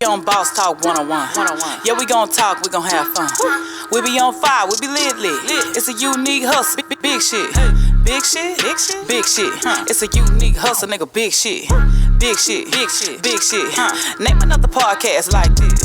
On Boss Talk 101. Yeah, we gon' talk, we gon' have fun. We be on fire, we be lit. It's a unique hustle, big shit. Big shit, big shit, big shit. It's a unique hustle, nigga, big shit. Big shit, big shit, big shit. Name another podcast like this.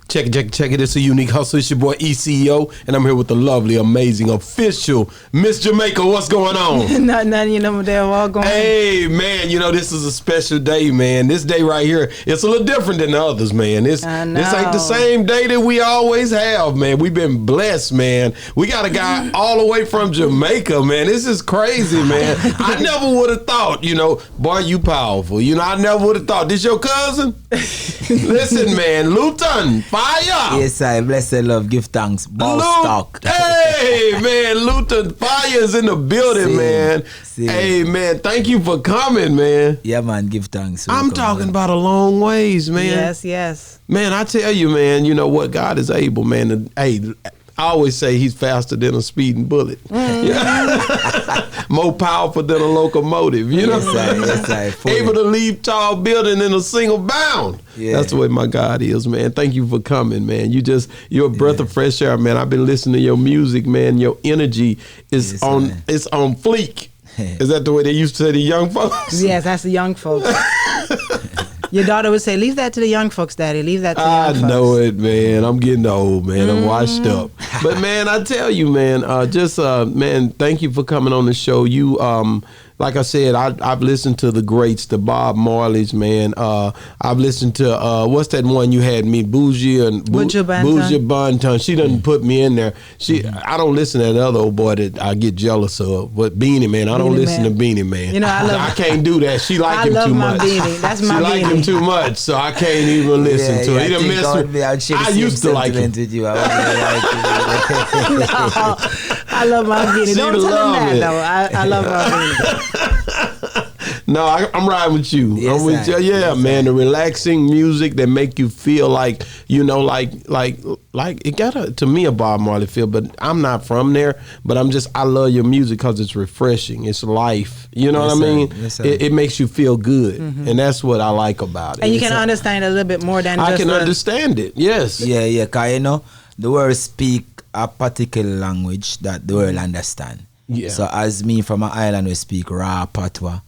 Check it. It's a unique hustle. It's your boy ECO, and I'm here with the lovely, amazing, official Miss Jamaica. What's going on? Nothing, you know, they're all going. Hey, man, you know, this is a special day, man. This day right here, it's a little different than the others, man. This ain't the same day that we always have, man. We've been blessed, man. We got a guy all the way from Jamaica, man. This is crazy, man. I never would have thought, you know, boy, you powerful. You know, I never would have thought. This your cousin? Listen, man, Lutan Fyah. Yes, I bless and love. Give thanks. Ball stock. Hey, man, Lutan Fyah is in the building, man. Hey, man, thank you for coming, man. Yeah, man, give thanks. I'm talking about a long ways, man. Yes. Man, I tell you, man, you know what? God is able, man. Hey, I always say he's faster than a speeding bullet. More powerful than a locomotive, you know? Yes, able to leave tall building in a single bound. Yeah. That's the way my God is, man. Thank you for coming, man. You're a breath of fresh air, man. I've been listening to your music, man. Your energy is on fleek. Is that the way they used to say to young folks? Yes, that's the young folks. Your daughter would say, leave that to the young folks, Daddy. Leave that to the young folks. I know it, man. I'm getting old, man. I'm washed up. But, man, I tell you, man, man, thank you for coming on the show. You, like I said, I've listened to the greats, the Bob Marleys, man. I've listened to, what's that one you had me, Bougie Banton. She doesn't put me in there. I don't listen to that other old boy that I get jealous of. But Beanie Man, I don't listen to Beanie Man. You know, I can't do that. She like him too much. Beanie. That's my Beanie. She like him too much, so I can't even listen to it. I used to like him. With you. I love my Beanie. Don't tell him that, though. I love my Beanie. No, I'm riding with you. Yes, I'm with you. Yeah, man. The relaxing music that make you feel like, you know, like it got to me a Bob Marley feel, but I'm not from there. But I love your music because it's refreshing. It's life. You know what I mean? Yes, it makes you feel good, and that's what I like about it. And you can understand it a little bit more than just I can understand it. Yes. Yeah. Cause you know the world speak a particular language that the world understand. Yeah. So as me from an island, we speak Ra Patwa.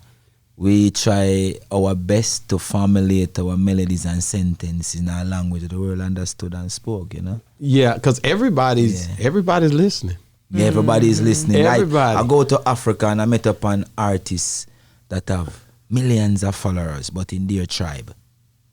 We try our best to formulate our melodies and sentences in a language that the world understood and spoke, you know? Yeah, because everybody's listening. Yeah, everybody is listening. Everybody. Like, I go to Africa and I met up an artist that have millions of followers, but in their tribe.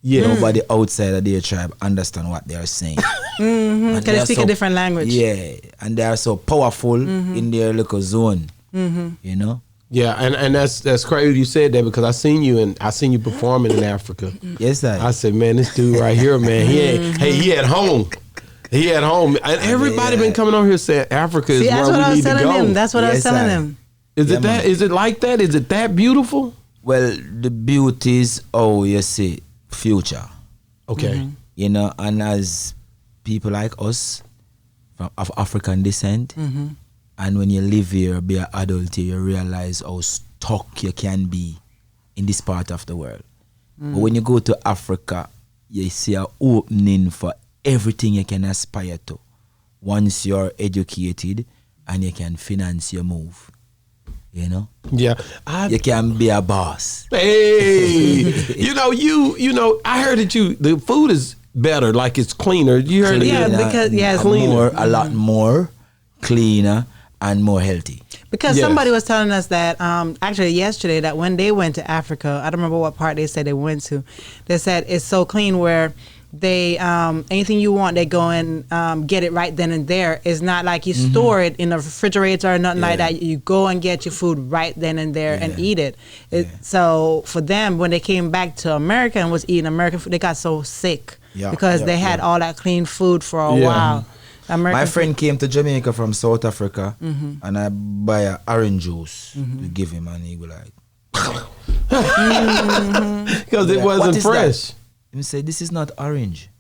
Yeah. Nobody outside of their tribe understand what they are saying. Can they speak a different language? Yeah, and they are so powerful in their little zone, you know? Yeah, and that's crazy you said that because I seen you performing in Africa. Yes, sir. I said, man, this dude right here, man, he at home. He at home. And everybody been coming on here saying Africa is where we need to go. That's what I was telling him. Is it that? Is it like that? Is it that beautiful? Well, the beauty is, you see, future. Okay. You know, and as people like us of African descent, and when you live here, be an adult here, you realize how stuck you can be in this part of the world. But when you go to Africa, you see an opening for everything you can aspire to. Once you're educated and you can finance your move, you know? Yeah. You can be a boss. Hey, you know, I heard that the food is better, like it's cleaner. You heard cleaner, because cleaner. A lot more cleaner and more healthy. Because somebody was telling us that actually yesterday that when they went to Africa, I don't remember what part they said they went to. They said it's so clean where they anything you want, they go and get it right then and there. It's not like you store it in a refrigerator or nothing like that. You go and get your food right then and there and eat it. So for them, when they came back to America and was eating American food, they got so sick because they had all that clean food for a while. My friend came to Jamaica from South Africa and I buy an orange juice to give him and he was like because it wasn't fresh. He said, this is not orange.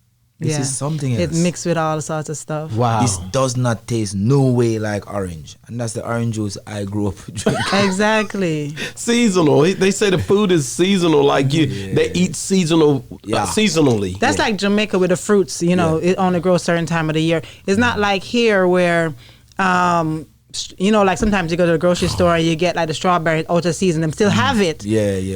This is something else. It mixed with all sorts of stuff. Wow. This does not taste no way like orange. And that's the orange juice I grew up drinking. Exactly. Seasonal. They say the food is seasonal. Like they eat seasonal, seasonally. That's like Jamaica with the fruits. You know, it only grows a certain time of the year. It's not like here where, you know, like sometimes you go to the grocery store and you get like the strawberry out of season. Them still have it.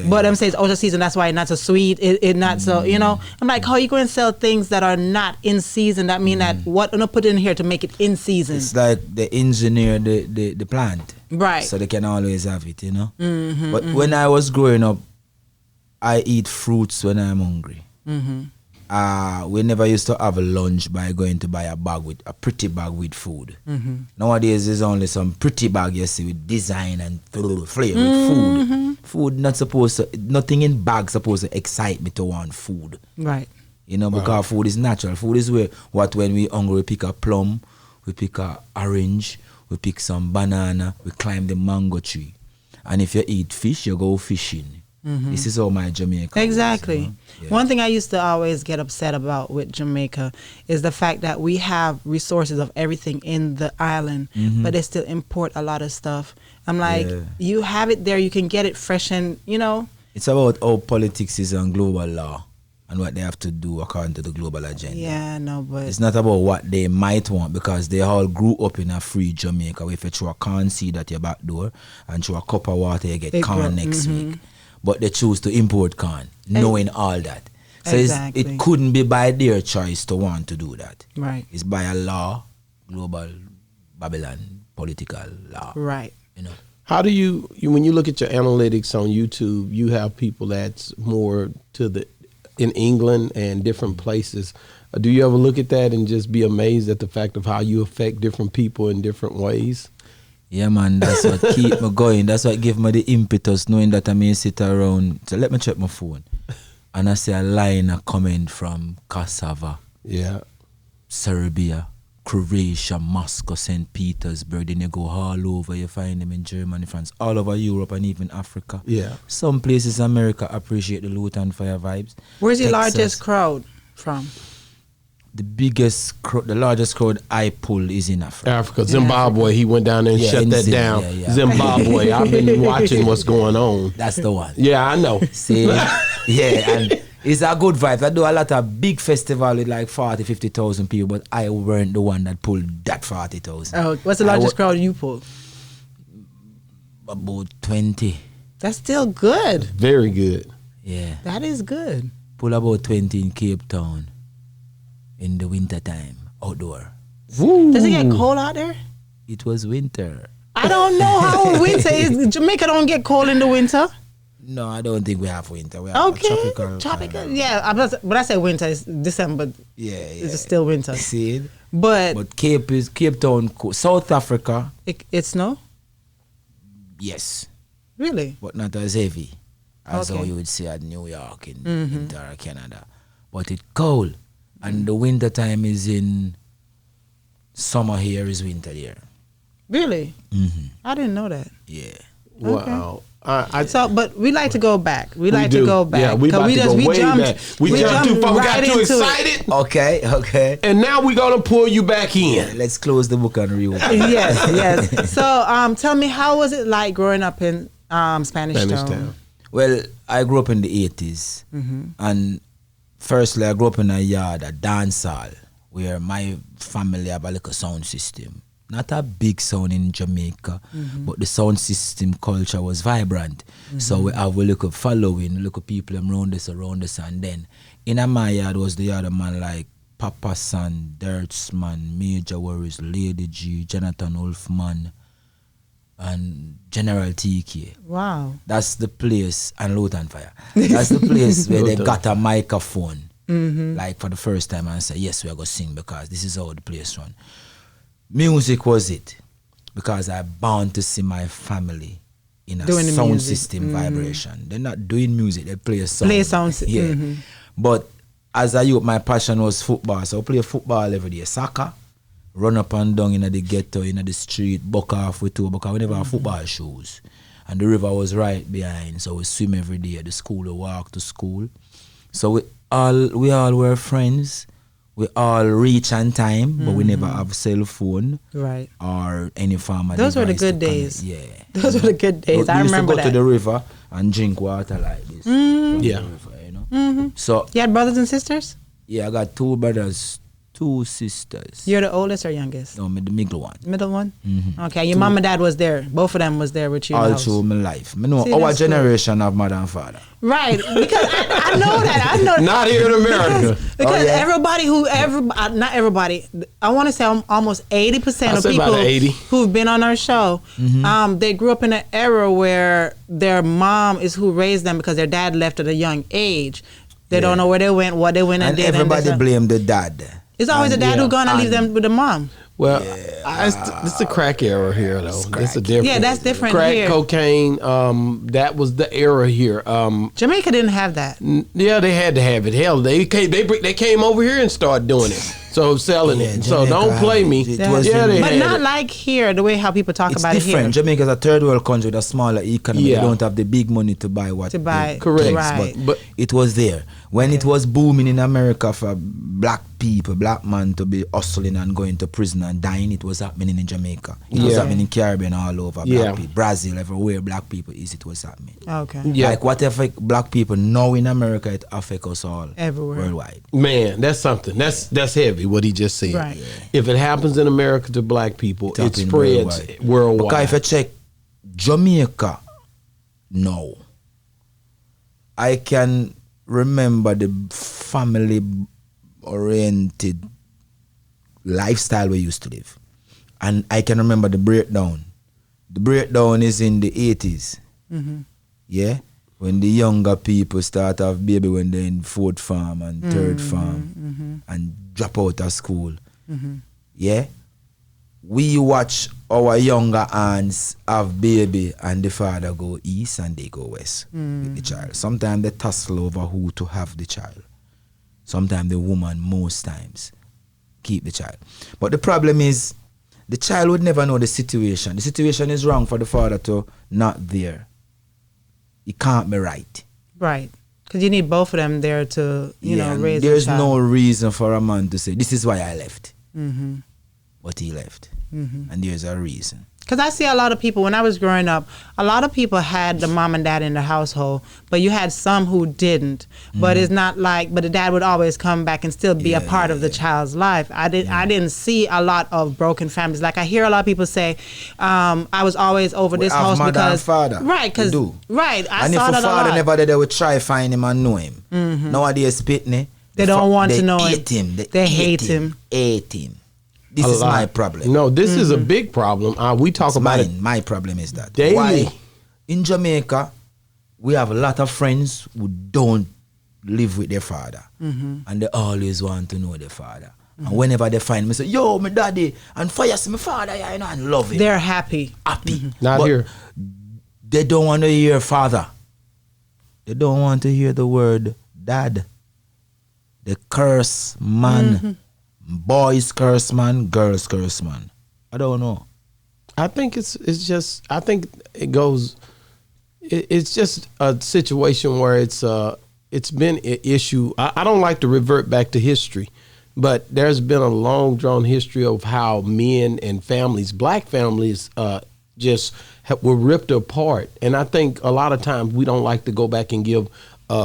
But them say it's out of season. That's why it's not so sweet. It not so, you know. I'm like, how you going to sell things that are not in season? That mean that what gonna put in here to make it in season? It's like they engineer the plant. Right. So they can always have it, you know. But when I was growing up, I eat fruits when I'm hungry. We never used to have a lunch by going to buy a pretty bag with food. Nowadays, there's only some pretty bag you see with design and flavor with food. Food nothing in bag supposed to excite me to want food. Right. You know, because food is natural. Food is when we hungry, we pick a plum, we pick a orange, we pick some banana, we climb the mango tree. And if you eat fish, you go fishing. This is all my Jamaica. Exactly. Was, you know? Yeah. One thing I used to always get upset about with Jamaica is the fact that we have resources of everything in the island, but they still import a lot of stuff. I'm like, you have it there, you can get it fresh and, you know. It's about how politics is on global law and what they have to do according to the global agenda. Yeah, no, but it's not about what they might want, because they all grew up in a free Jamaica where if you throw a corn seed at your back door and throw a cup of water, you get corn next week. But they choose to import corn, knowing all that. So it couldn't be by their choice to want to do that. Right. It's by a law, global Babylon, political law. Right. You know. How do you when you look at your analytics on YouTube, you have people that's more in England and different places. Do you ever look at that and just be amazed at the fact of how you affect different people in different ways? Yeah, man, that's what keep me going. That's what give me the impetus, knowing that I may sit around. So let me check my phone. And I see a line a comment from Cassava, Serbia, Croatia, Moscow, St. Petersburg. Then you go all over. You find them in Germany, France, all over Europe and even Africa. Yeah. Some places in America appreciate the Lutan Fyah vibes. Where's the largest crowd from? The largest crowd I pull is in Africa. Zimbabwe. He went down there and shut that down. Zimbabwe. I've been watching what's going on. That's the one. Yeah, I know. See, and it's a good vibe. I do a lot of big festival with like 40,000-50,000 people, but I weren't the one that pulled that 40,000. Oh, what's the largest crowd you pulled? About 20. That's still good. Very good. Yeah. That is good. Pull about 20 in Cape Town. In the winter time, outdoor. Woo. Does it get cold out there? It was winter. I don't know how winter is. Jamaica don't get cold in the winter. No, I don't think we have winter. We have a tropical. Yeah, but I say winter is December. Yeah. It's still winter. See it? But Cape Town, South Africa. It snow? Yes. Really? But not as heavy as how you would see at New York in Canada. But it's cold. And the winter time is in summer here is winter there. Really? I didn't know that. Yeah. Wow. But we like to go back. We like to go back. Yeah, we about to go way back. We jumped too far. We got too excited. Okay. And now we're going to pull you back in. Yeah, let's close the book and reopen. yes. So tell me, how was it like growing up in Spanish Town? Well, I grew up in the 80s. And firstly, I grew up in a yard, a dance hall, where my family have a little sound system. Not a big sound in Jamaica, but the sound system culture was vibrant. So we have a little following, little people around us, and then in my yard was the yard of man like Papa San, Dirtsman, Major Worries, Lady G, Jonathan Wolfman, and General TK. Wow. That's the place, and Lutan Fyah. That's the place where they got a microphone, like for the first time, and say, yes, we are going to sing because this is how the place run. Music was it, because I bound to see my family in a doing sound system vibration. They're not doing music, they play a song. Play sound. Yeah. But as a youth, my passion was football, so I play football every day. Soccer, run up and down in the ghetto, in the street, buck off with two, because we never have football shoes. And the river was right behind, so we swim every day at the school, we walk to school. So we all were friends. We all reach on time, but we never have cell phone Right. or any form of Those were the device to good connect. days. Yeah. Those were the good days. I We used remember to go that. to the river and drink water like this. From Yeah. the river, you know? So, You had brothers and sisters? yeah, I got 2 brothers, 2 sisters. You're the oldest or youngest? No, me the middle one. Middle one? Okay. Your mom and dad was there. Both of them was there with you. in the All house. through my life. Me know See, our that's good. generation of mother and father. Right. Because I know that. I know that. Not here in America. Because yeah? everybody not everybody, I want to say almost 80% I'd of say people about 80. who've been on our show, they grew up in an era where their mom is who raised them because their dad left at a young age. They don't know where they went, what they went and And did. everybody and blame the dad. it's always the dad yeah, who's gonna leave them with the mom. Well, it's a crack era here, though. That's a different. Yeah, that's different Crack, here. cocaine. That was the era here. Jamaica didn't have that. Yeah, they had to have it. Hell, they came over here and started doing it. So selling Yeah, it. So Jamaica don't play me. had it. Yeah. was Yeah, in- they But had not it. like here, the way how people talk It's about different. it here. Jamaica is a third world country with a smaller economy. Yeah. They don't have the big money to buy what To buy- they Correct. things, right. But it was there. When it was booming in America for black people, black man to be hustling and going to prison and dying, it was happening in Jamaica. It was Yeah. happening in Caribbean all over. Yeah. Black people, Brazil, everywhere black people is, it was happening. Okay. Yeah. Like what affect black people now in America, it affect us all Everywhere. worldwide. man, that's something. That's heavy. What he just said. Right. If it happens in America to black people, It it happen spreads worldwide. Because if you check Jamaica now, I can remember the family oriented lifestyle we used to live. And I can remember the breakdown. The breakdown is in the 80s. Yeah? When the younger people start off baby when they're in 4th farm and 3rd farm and drop out of school. Yeah? We watch our younger aunts have baby and the father go east and they go west with the child. Sometimes they tussle over who to have the child. Sometimes the woman, most times, keep the child. But the problem is, the child would never know the situation. The situation is wrong for the father to not there. It can't be right. Right. Because you need both of them there to, you know, and raise there's the child. no reason for a man to say, this is why I left. Mm-hmm. But he left. And there's a reason. Because I see a lot of people, when I was growing up, a lot of people had the mom and dad in the household, but you had some who didn't. But it's not like, but the dad would always come back and still be a part of the child's life. I didn't see a lot of broken families. Like I hear a lot of people say, I was always over We this have house mother because and father. right, because We do. right, I And saw if that a a father lot. never did, they would try find him and know him. Nowadays, Pitney, They don't want to know him. hate him. They hate him. Hate him. This A is lot. my problem. No, this is a big problem. We talk about it. My problem is that Daily. why in Jamaica we have a lot of friends who don't live with their father, and they always want to know their father. And whenever they find me, say, "Yo, my daddy and Fyah, see my father, yeah, you know, and love him." They're happy. Happy. Not But here. They don't want to hear father. They don't want to hear the word dad. The curse man. Boys curse man, girls curse man. I don't know. I think it's just I think it goes. It's just a situation where it's been an issue. I don't like to revert back to history, but there's been a long drawn history of how men and families, black families, were ripped apart. And I think a lot of times we don't like to go back and give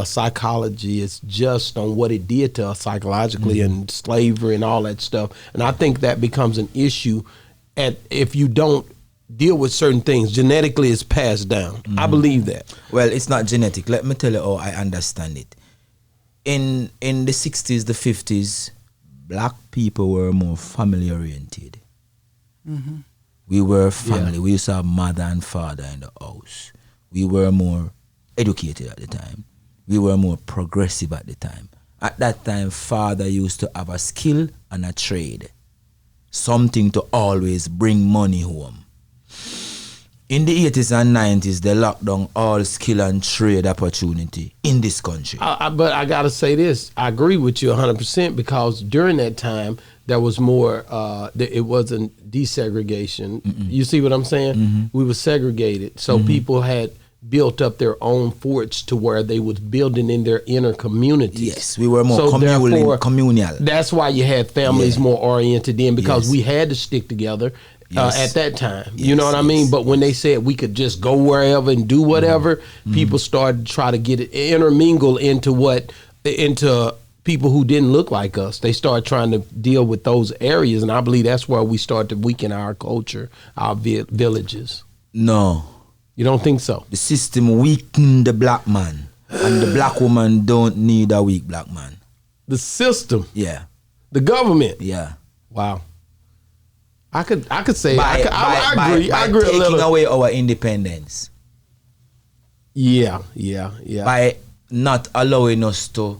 psychology is just on what it did to us psychologically and slavery and all that stuff. And I think that becomes an issue if you don't deal with certain things. Genetically, it's passed down. I believe that. Well, it's not genetic. Let me tell you how I understand it. In the 60s, the 50s, black people were more family oriented. We were family. We used to have mother and father in the house. We were more educated at the time. We were more progressive at the time. At that time, father used to have a skill and a trade. Something to always bring money home. In the 80s and 90s, they locked down all skill and trade opportunity in this country. But I got to say this. I agree with you 100% because during that time, there was more, it wasn't desegregation. You see what I'm saying? We were segregated. So people had built up their own forts to where they was building in their inner communities. Yes, we were more So therefore, communal. That's why you had families more oriented in, because Yes. we had to stick together Yes. at that time. You Yes, know what I mean? yes. But when they said we could just go wherever and do whatever, people started to try to get it intermingle into people who didn't look like us. They started trying to deal with those areas, and I believe that's where we started to weaken our culture, our villages. No. You don't think so? The system weakened the black man, and the black woman don't need a weak black man. The system, Yeah, the government. yeah. Wow. I could say By I agree. I agree a taking little. away our independence, Yeah. by not allowing us to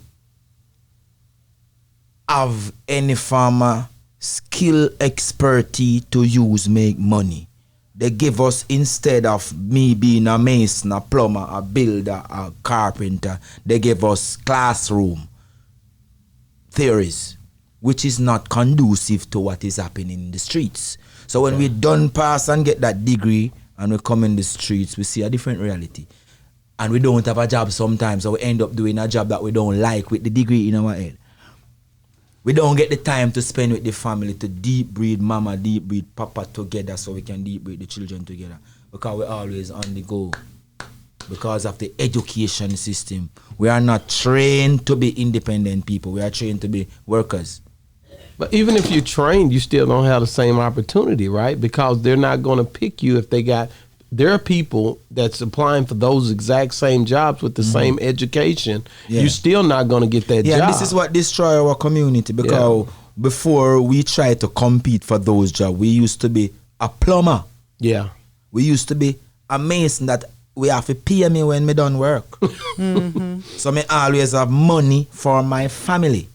have any farmer skill expertise to use make money. They give us, instead of me being a mason, a plumber, a builder, a carpenter, they give us classroom theories, which is not conducive to what is happening in the streets. So when we done pass and get that degree and we come in the streets, we see a different reality. And we don't have a job sometimes, so we end up doing a job that we don't like with the degree in our head. We don't get the time to spend with the family to deep breed mama, deep breed papa together, so we can deep breed the children together. Because we're always on the go. Because of the education system. We are not trained to be independent people. We are trained to be workers. But even if you're trained, you still don't have the same opportunity, right? Because they're not going to pick you if they got. There are people that's applying for those exact same jobs with the same education. Yeah. You're still not going to get that job. Yeah, this is what destroys our community, because before we try to compete for those jobs, we used to be a plumber. Yeah. We used to be a mason that we have to pay me when me done work. So me always have money for my family.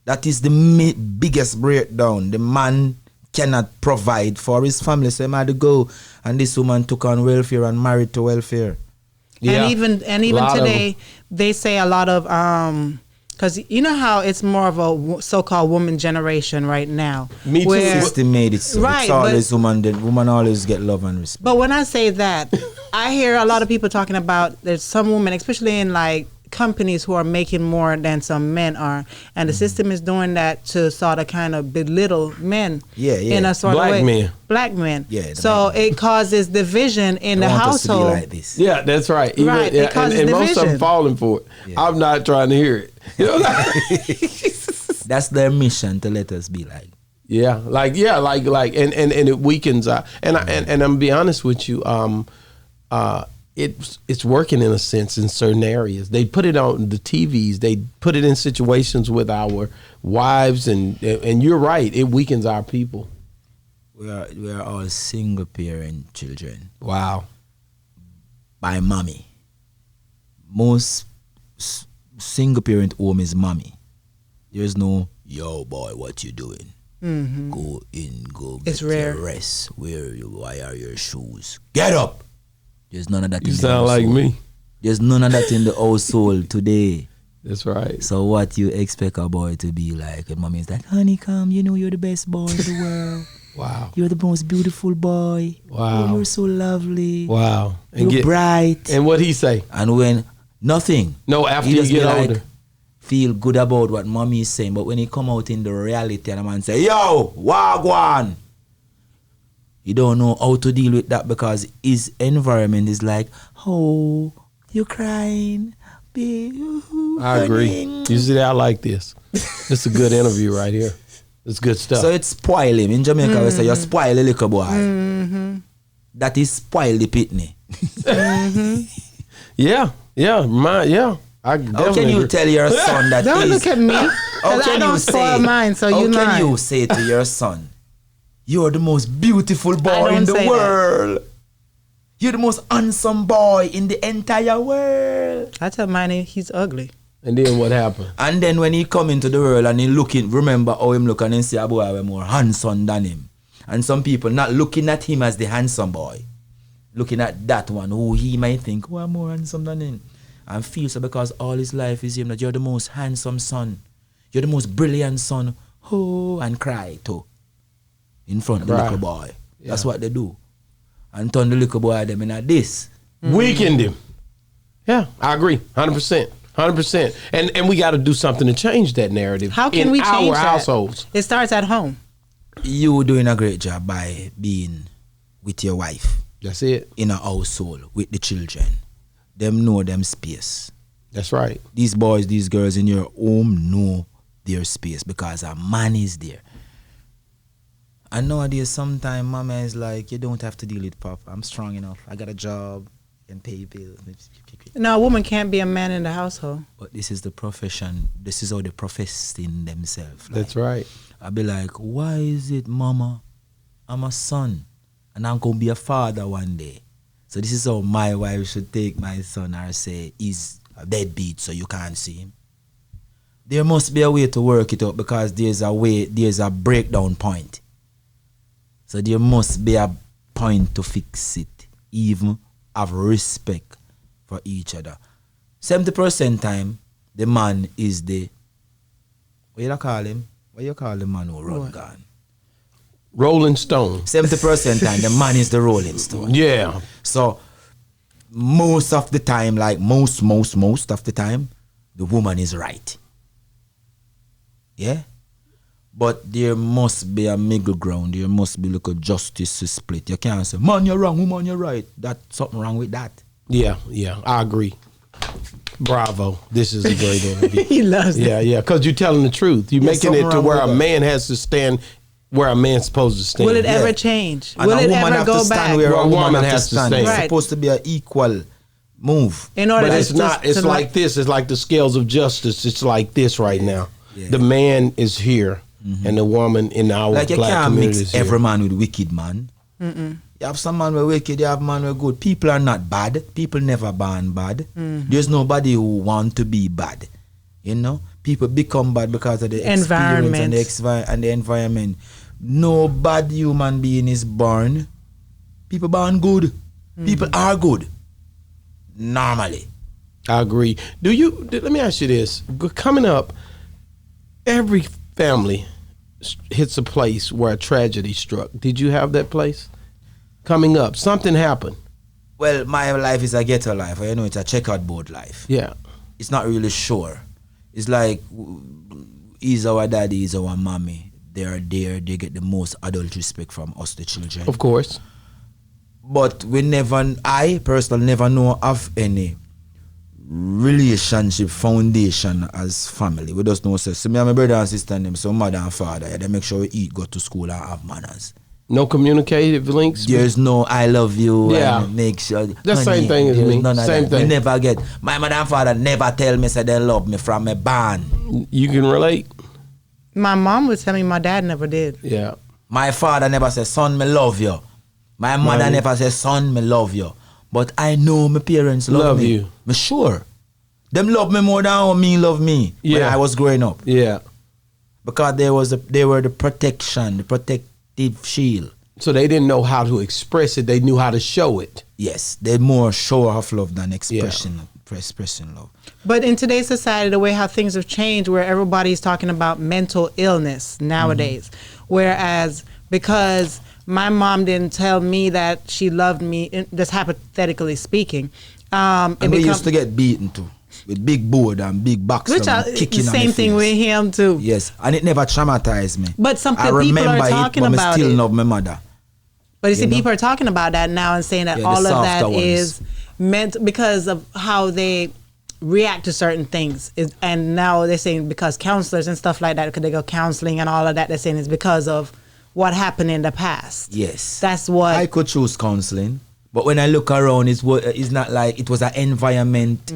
That is the biggest breakdown. The man cannot provide for his family, so he had to go, and this woman took on welfare and married to welfare. Yeah. And even today they say a lot of because you know how it's more of a so-called woman generation right now. Me too. The system made it so. Right, It's always woman always get love and respect. But when I say that, I hear a lot of people talking about there's some women, especially in like companies, who are making more than some men are, and the system is doing that to sort of kind of belittle men. In a sort Black of way. men. Black men. Yeah, So it causes division in the want us to be household. like this. Yeah, that's right. Even, Right, it causes and most of them division. falling for it. Yeah. I'm not trying to hear it. You know, That's their mission, to let us be like. and it weakens our, and I'm gonna be honest with you, it's working in a sense in certain areas. They put it on the TVs, they put it in situations with our wives, and you're right, it weakens our people. We are all single parent children Wow. by mommy. Most single parent home is mommy. There's no, yo boy, what you doing? Go in, go get It's rare. your rest. Why are your shoes? Get up. There's none of that You in the sound like household. me. There's none of that in the household today. That's right. So what you expect a boy to be like? And mommy is like, honey, come, you know you're the best boy in the world. Wow. You're the most beautiful boy. Wow. Oh, you're so lovely. Wow. You're bright. And what he say? And when nothing. No, after He you just get be like, older. feel good about what mommy is saying, but when he come out in the reality and a man say, yo, wagwan, you don't know how to deal with that, because his environment is like, oh, you crying, babe. I agree. You see, I like this. It's a good interview right here. It's good stuff. So it spoil him. In Jamaica, we say, you spoil a little boy. That is spoil the pitney. yeah. I How can definitely you agree. tell your son that Don't he's- look at me, How because I can don't you spoil say? mine, so How you can lying. you say to your son, "You're the most beautiful boy don't in the say that. world. You're the most handsome boy in the entire world"? I tell mine he's ugly. And then what happened? And then when he come into the world and he looking, remember how him look and then see a boy we more handsome than him. And some people not looking at him as the handsome boy, looking at that one who he might think, oh, I'm more handsome than him. And feel so because all his life is him that you're the most handsome son. You're the most brilliant son. Oh, and cry too. In front of the Right. little boy. Yeah. That's what they do. And turn the little boy them in a this. Weakened him. Yeah, I agree. 100%. 100%. And we got to do something to change that narrative. How can we change our that? households? It starts at home. You doing a great job by being with your wife That's it. in a household with the children. Them know them space. That's right. These boys, these girls in your home know their space because a man is there. And nowadays, sometimes mama is like, you don't have to deal with papa. I'm strong enough. I got a job. I can pay bills. No, a woman can't be a man in the household. But this is the profession. This is how they profess in themselves. That's right. I'll be like, why is it, mama? I'm a son. And I'm going to be a father one day. So this is how my wife should take my son or say, he's a deadbeat so you can't see him. There must be a way to work it out because there's a breakdown point. So there must be a point to fix it. Even have respect for each other. 70% time, the man is the, what you call him? What you call the man who run gun? Rolling Stone. 70% time, the man is the Rolling Stone. Yeah. So most of the time, like most of the time, the woman is right. Yeah? But there must be a middle ground. There must be like a justice to split. You can't say, man, you're wrong, woman, you're right. That's something wrong with that. Yeah, I agree. Bravo. This is a great interview. He loves it. Yeah, because you're telling the truth. You're making it to something where wrong a with man has to stand where a man's supposed to stand. Will it ever change? And Will a it woman ever have to go stand back? where Well, a woman has to stand. stand. It's Right. supposed to be an equal move. In order But to it's not. It's to like this. It's like the scales of justice. It's like this right now. Yeah. The man is here, and the woman in our Like you black can't community mix is here. every man with wicked man. You have some man who wicked, you have man who good. People are not bad. People never born bad. There's nobody who want to be bad. You know? People become bad because of the Environment. experience and the environment. No bad human being is born. People born good. People are good. Normally. I agree. Let me ask you this. Coming up, every family hits a place where a tragedy struck. Did you have that place? Coming up, something happened. Well, my life is a ghetto life. You know, it's a checkered board life. Yeah. It's not really sure. It's like, he's our daddy, he's our mommy. They are there, they get the most adult respect from us, the children. Of course. But I personally never know of any relationship foundation as family. We just know, so me and my brother and sister and them, so mother and father, yeah, they make sure we eat, go to school and have manners. No communicative links? There's no I love you. Yeah. And make sure. The same thing as there's me. none of Same that. thing. We never get. My mother and father never tell me say they love me from a band. You can relate? My mom would tell me my dad never did. Yeah. My father never say, son, me love you. My mother never say, son, me love you. But I know my parents love me. you. Me sure. Them love me more than how me love me when Yeah. I was growing up. Yeah. Because they were the protection, the protective shield. So they didn't know how to express it. They knew how to show it. Yes, they more show off love than expressing love. But in today's society, the way how things have changed, where everybody's talking about mental illness nowadays, whereas because my mom didn't tell me that she loved me, just hypothetically speaking, And we used to get beaten too. With big board and big box which and the kicking on same the thing face. with him too. Yes, and it never traumatized me. But something I people remember are talking it, but about I still it. love my mother. But you see, You know? people are talking about that now and saying that Yeah, the all of that softer is meant because of how they react to certain things. And now they're saying because counselors and stuff like that, because they go counseling and all of that, they're saying it's because of what happened in the past. Yes. That's what. I could choose counseling, but when I look around, it's not like it was an environment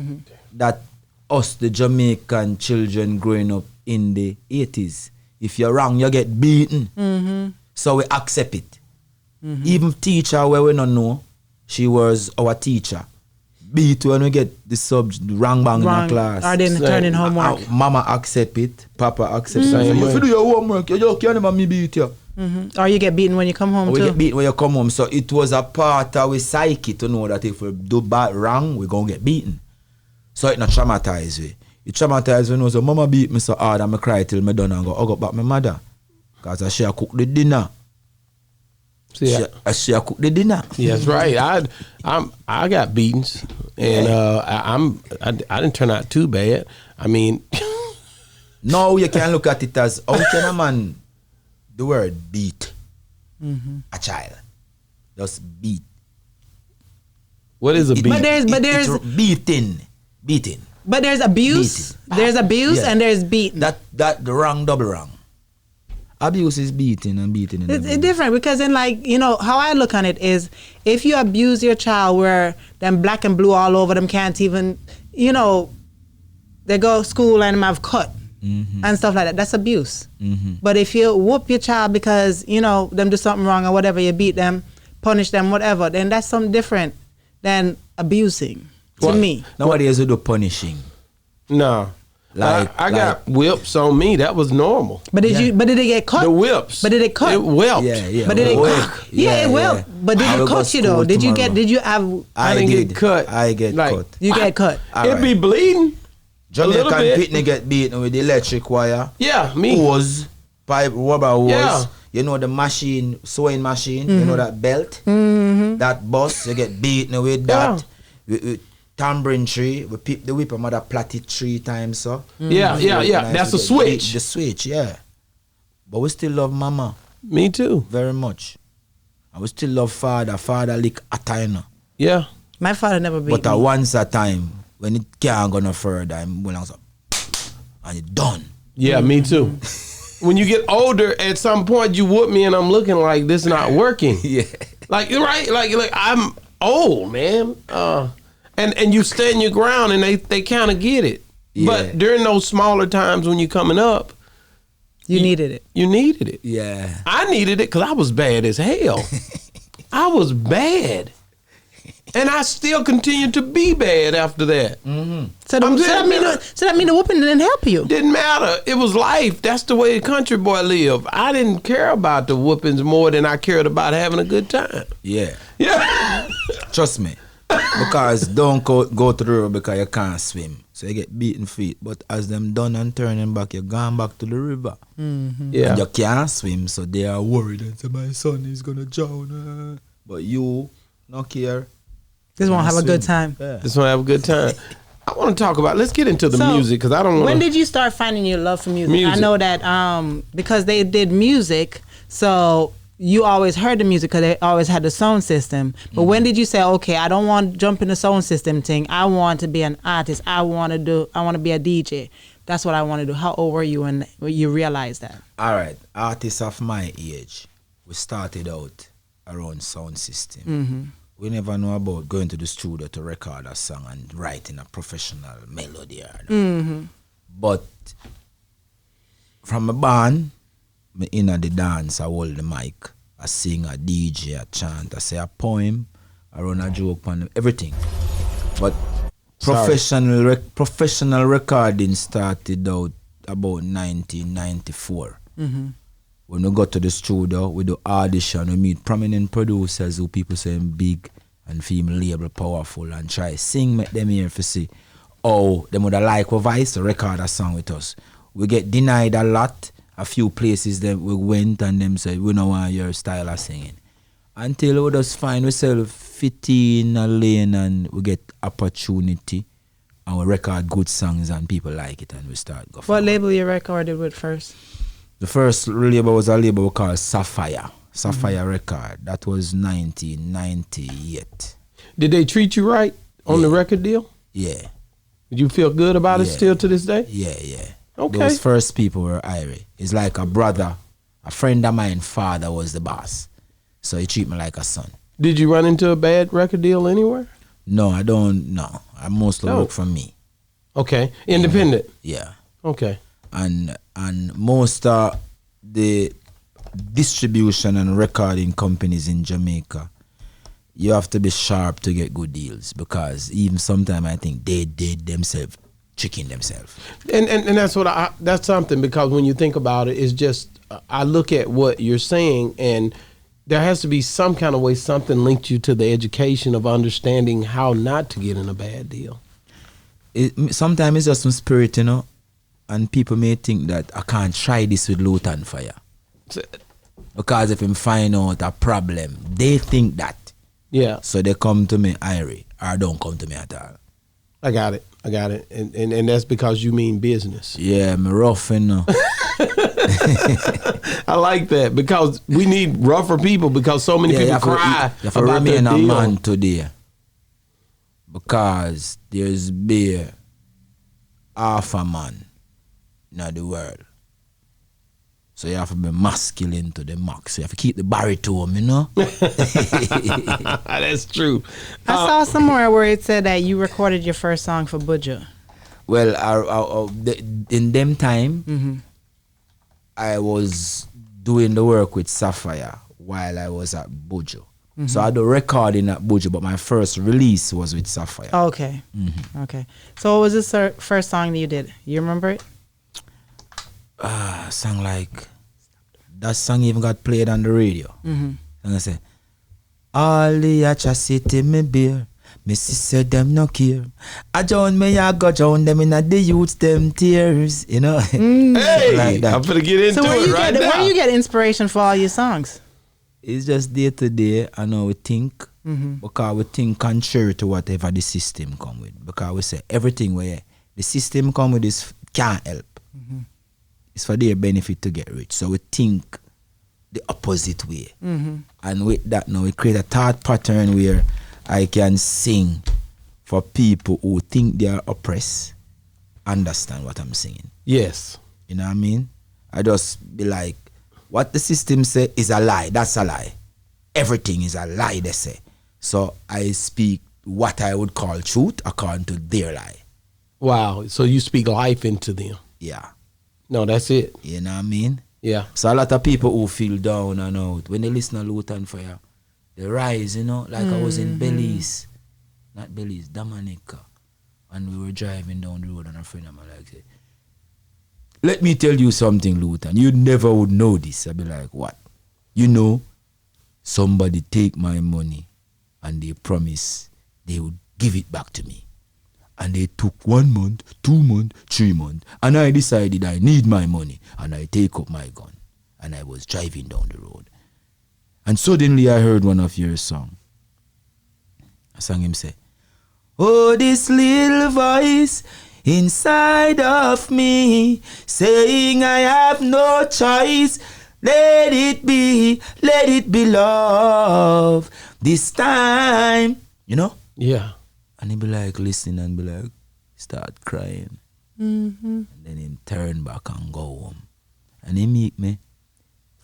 that us, the Jamaican children growing up in the 80s, if you're wrong, you get beaten. So we accept it. Even teacher where we don't know, she was our teacher. Beat when we get the wrong bang in the class. Or didn't turn in homework. Mama accept it, Papa accept it. Same way. If you do your homework, you can't never me beat you. Or you get beaten when you come home We too. get beaten when you come home. So it was a part of our psyche to know that if we do bad wrong, we're going to get beaten. So it not traumatize me. It traumatized me when so mama beat me so hard and I cry till me done and go hug up back my mother. Because she cook the dinner. See, she cook the dinner. yeah, that's right. I got beatings, and I didn't turn out too bad. I mean, no, you can look at it as how can a man the word beat a child? Just beat. what is a beat? But there's It's beating. but there's abuse. Beating. There's abuse Yeah. and there's beating. That the wrong double wrong. Abuse is beating and beating. It's different because then, like, you know, how I look on it is if you abuse your child where them black and blue all over them can't even, you know, they go to school and them have cut and stuff like that, that's abuse. But if you whoop your child because, you know, them do something wrong or whatever, you beat them, punish them, whatever, then that's something different than abusing to me. Nowadays we do punishing. No. Like I got whips on me. That was normal. But did they get cut? The whips. But did it cut? It whipped. Yeah. But did it Well, cut? Yeah, it will. But did I it will go cut you though? school Did you tomorrow. have I didn't get cut. I get Like, cut. you get cut? It be bleeding. A little Jamaican bit. pitney get beaten with the electric wire. Yeah, me. Hose, pipe, rubber hose. Yeah. You know the machine, sewing machine. You know that belt, that bus. You get beaten with that. With tambourine tree. We peep the whip. Mother plait it 3 times. So Yeah. That's a the switch. The switch, yeah. But we still love mama Me too. very much. And we still love father. Father lick a time. Yeah. My father never beat But me. once a time, when it can't go no further, I'm going to and it's done. Yeah, me too. When you get older, at some point you whoop me and I'm looking like this not working. Yeah. Like, right? Like I'm old, man. And you stand your ground and they kind of get it. Yeah. But during those smaller times when you're coming up, You needed it. you needed it. Yeah. I needed it because I was bad as hell. I was bad. And I still continue to be bad after that. So that mean the whooping didn't help you. Didn't matter. It was life. That's the way the country boy lived. I didn't care about the whoopings more than I cared about having a good time. Yeah. Yeah. Trust me. Because don't go to the river because you can't swim. So you get beaten feet. But as them done and turning back, you're going back to the river. Yeah. And you can't swim, so they are worried and say, my son is going to drown. But you, no care. Just want to have a good Swim. time. Yeah. Just want to have a good time. I want to talk about, let's get into the So, music because I don't want When to. did you start finding your love for music? I Music. know that because they did music, so you always heard the music because they always had the sound system. But when did you say, okay, I don't want to jump in the sound system thing. I want to be an artist. I want to be a DJ. That's what I want to do. How old were you when you realized that? All right. Artists of my age, we started out around sound system. We never know about going to the studio to record a song and writing a professional melody. But from a band, me in the dance, I hold the mic, I sing, I DJ, I chant, I say a poem, I run a joke on everything. But professional recording started out about 1994. When we got to the studio, we do audition, we meet prominent producers who people say big and female label powerful and try sing, make them here for see how them would like our voice to record a song with us. We get denied a lot. A few places that we went and them said, we don't want your style of singing. Until we just find ourselves fit in a lane and we get opportunity and we record good songs and people like it and we start go What forward. label you recorded with first? The first label was a label called Sapphire Record. That was 1998. Did they treat you right on the record deal? Yeah. Did you feel good about it Yeah. still to this day? Yeah. Okay. Those first people were Irie. It's like a brother, a friend of mine, father was the boss. So he treat me like a son. Did you run into a bad record deal anywhere? No, I don't. No, I mostly Oh. work for me. Okay. Independent. Yeah. Okay. And most of the distribution and recording companies in Jamaica, you have to be sharp to get good deals because even sometimes I think they did themselves, tricking themselves. And that's what that's something because when you think about it, it's just I look at what you're saying and there has to be some kind of way something linked you to the education of understanding how not to get in a bad deal. Sometimes it's just some spirit, and people may think that I can't try this with Lutan Fyah. Because if him find out a problem, they think that. Yeah. So they come to me, Irie, or don't come to me at all. I got it. And that's because you mean business. Yeah, me rough, you know. I like that because we need rougher people because so many people cry you have to about remain their a deal. man today. Because there's bare half a man in the world. So you have to be masculine to the max. You have to keep the baritone, you know? That's true. I saw somewhere where it said that you recorded your first song for Buju. Well, in them time, I was doing the work with Sapphire while I was at Buju. So I do recording at Buju, but my first release was with Sapphire. Okay. Okay. So what was this first song that you did? You remember it? Song like that song even got played on the radio. And I say, all the atrocity me bear, me sister them no care. I join me, I go join them in the youth them tears, you know. Hey, Like that. I'm gonna get into So it right now. where you get inspiration for all your songs? It's just day to day. I know we think because we think contrary to whatever the system come with. Because we say everything where the system come with is can't help. It's for their benefit to get rich. So we think the opposite way. And with that now we create a thought pattern where I can sing for people who think they are oppressed, understand what I'm singing. Yes. You know what I mean? I just be like, what the system say is a lie. That's a lie. Everything is a lie, they say. So I speak what I would call truth according to their lie. Wow. So you speak life into them. Yeah. No, that's it. You know what I mean? Yeah. So a lot of people who feel down and out, when they listen to Lutan Fyah, they rise, you know, like I was in Belize. Not Belize, Dominica. And we were driving down the road and a friend of mine like said, let me tell you something, Lutan. You never would know this. I'd be like, what? You know, somebody take my money and they promise they would give it back to me. And they took 1 month, 2 months, 3 months. And I decided I need my money. And I take up my gun. And I was driving down the road. And suddenly I heard one of your song. I sang him say, oh, this little voice inside of me saying I have no choice. Let it be love this time. You know? Yeah. And he be like, listen and be like, start crying. And then him turn back and go home. And he meet me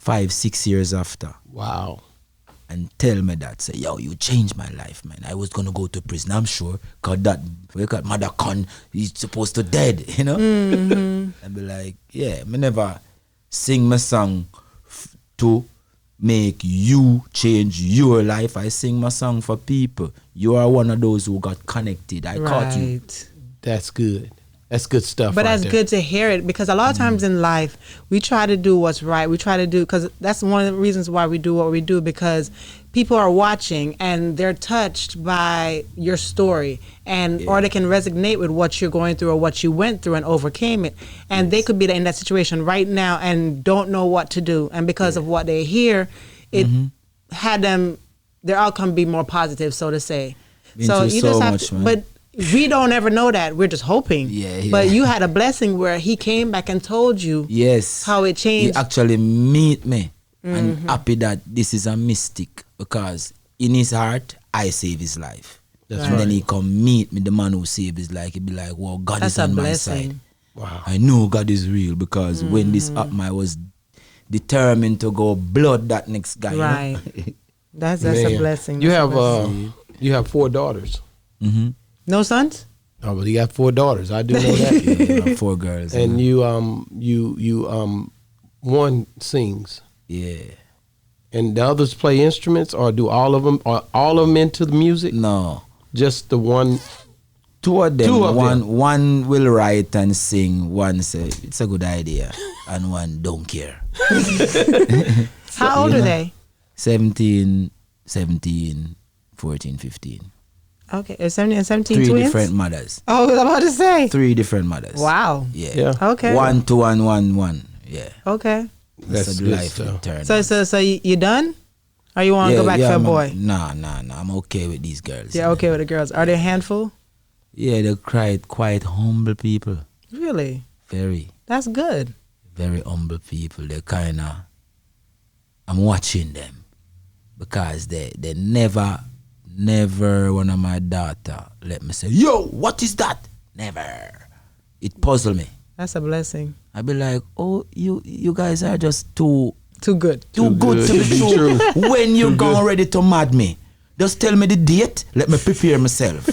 5-6 years after. Wow. And tell me that, say, yo, you changed my life, man. I was gonna go to prison, I'm sure. Cause that mother con, he's supposed to dead, you know? And be like, yeah, me never sing my song to make you change your life. I sing my song for people. You are one of those who got connected. I caught you. That's good. That's good stuff. But right that's there. good to hear it because a lot of times in life we try to do what's right. We try to do because that's one of the reasons why we do what we do, because people are watching and they're touched by your story and or they can resonate with what you're going through or what you went through and overcame it. And they could be in that situation right now and don't know what to do. And because of what they hear, it had them their outcome be more positive, so to say. Been So through you so just have much, to, man. but we don't ever know that. We're just hoping. Yeah, yeah. But you had a blessing where he came back and told you Yes. how it changed. He actually meet me. And happy that this is a mystic. Because in his heart, I save his life. That's and right. then he come meet me, the man who saved his life. He be like, well, God That's is a on my blessing. side. Wow. I know God is real because when this happened, I was determined to go blood that next guy. Right. You know? That's Man. a blessing. You That's a have blessing. you have 4 daughters. No sons? Oh, but he got 4 daughters. I do know that. Yeah, I got 4 girls. And you one sings, yeah. and the others play instruments, or do all of them? Are all of them into the music? No. Just the one. 2 of them. 2 of one them. one will write and sing. One say it's a good idea, and one don't care. How old are they? 17, 14, 15. Okay, 17 and 17 3 twins? different mothers. Oh, I was about to say. 3 different mothers. Wow. Yeah. Yeah. Okay. 1, 2, and 1, 1. Yeah. Okay. That's a good life stuff. turn. So you done? Or you want to go back for a boy? Nah. I'm okay with these girls. Yeah, okay with the girls. Are they a handful? Yeah, they're quite humble people. Really? Very, That's good. very humble people. They're kind of, I'm watching them because they never one of my daughter let me say, yo, what is that? Never. It puzzled me. That's a blessing. I'd be like, oh, you guys are just too good. Too good to be true. When you're Too gone good. ready to mad me, just tell me the date. Let me prepare myself.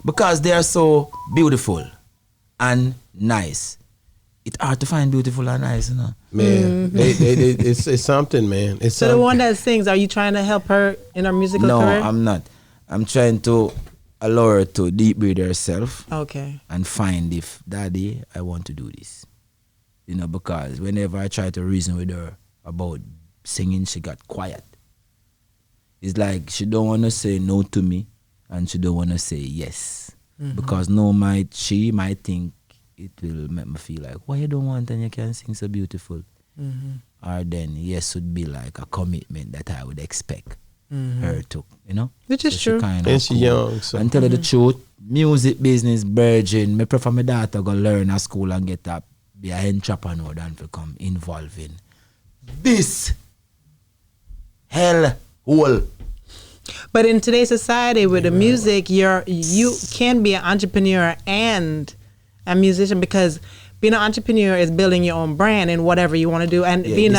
Because they are so beautiful and nice. It's hard to find beautiful and nice, you know. Man, it's something, man. It's So something. the one that sings, are you trying to help her in her musical No, career? I'm not. I'm trying to allow her to deep breathe herself Okay. and find if, Daddy, I want to do this. You know, because whenever I try to reason with her about singing, she got quiet. It's like she don't want to say no to me and she don't want to say yes. Because she might think it will make me feel like, why you don't want and you can sing so beautiful? Or then yes would be like a commitment that I would expect her to, you know? Which is true. And she young, so. And tell her the truth, music business, virgin, me prefer my daughter go learn at school and get up, be an entrepreneur than to come involved in this hell hole. But in today's society with the music, you can be an entrepreneur and a musician, because being an entrepreneur is building your own brand in whatever you want to do, and being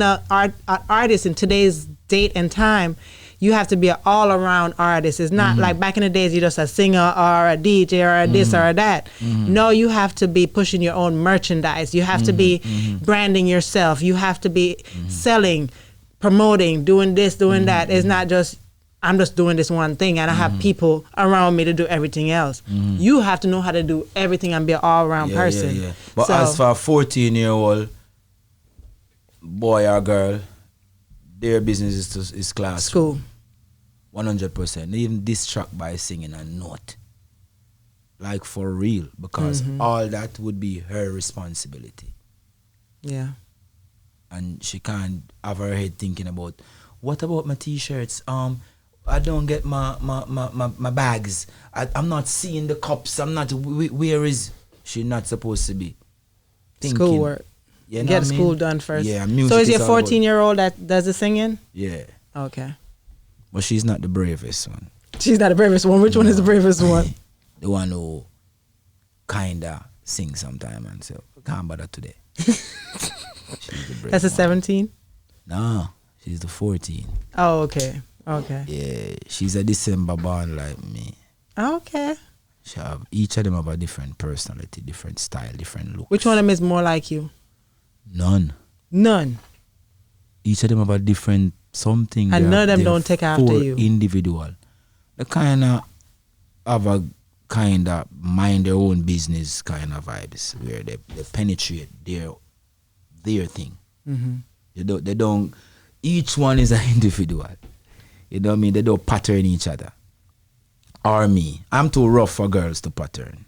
an artist in today's date and time, you have to be an all-around artist. It's not like back in the days you're just a singer or a DJ or a this or a that. No, you have to be pushing your own merchandise. You have to be branding yourself. You have to be selling, promoting, doing this, doing that. It's not just, I'm just doing this one thing and I have people around me to do everything else. You have to know how to do everything and be an all-around person. Yeah. But So- as for a 14-year-old boy or girl, their business is class. School. 100%. They even distract by singing a note. Like for real. Because all that would be her responsibility. Yeah. And she can't have her head thinking about, what about my t-shirts? I don't get my bags. I'm not seeing the cups. I'm not, where is she not supposed to be thinking? Schoolwork. You know Get what I mean? school done first. Yeah, music so is your all about- 14-year-old that does the singing? Yeah. Okay. But she's not the bravest one. She's not the bravest one. Which one is the bravest one? The one who kinda sings sometime and say, can't bother today. She's the brave That's a one. 17? No, she's the 14. Oh, okay. Okay. Yeah, she's a December born like me. Okay. Each of them have a different personality, different style, different look. Which one of them is more like you? None. None. Each of them have a different something. And none of them They're don't take after full you. Individual. They kind of have a kind of mind their own business kind of vibes where they penetrate their thing. They don't. Each one is an individual. You know what I mean? They don't pattern each other. Or me. I'm too rough for girls to pattern.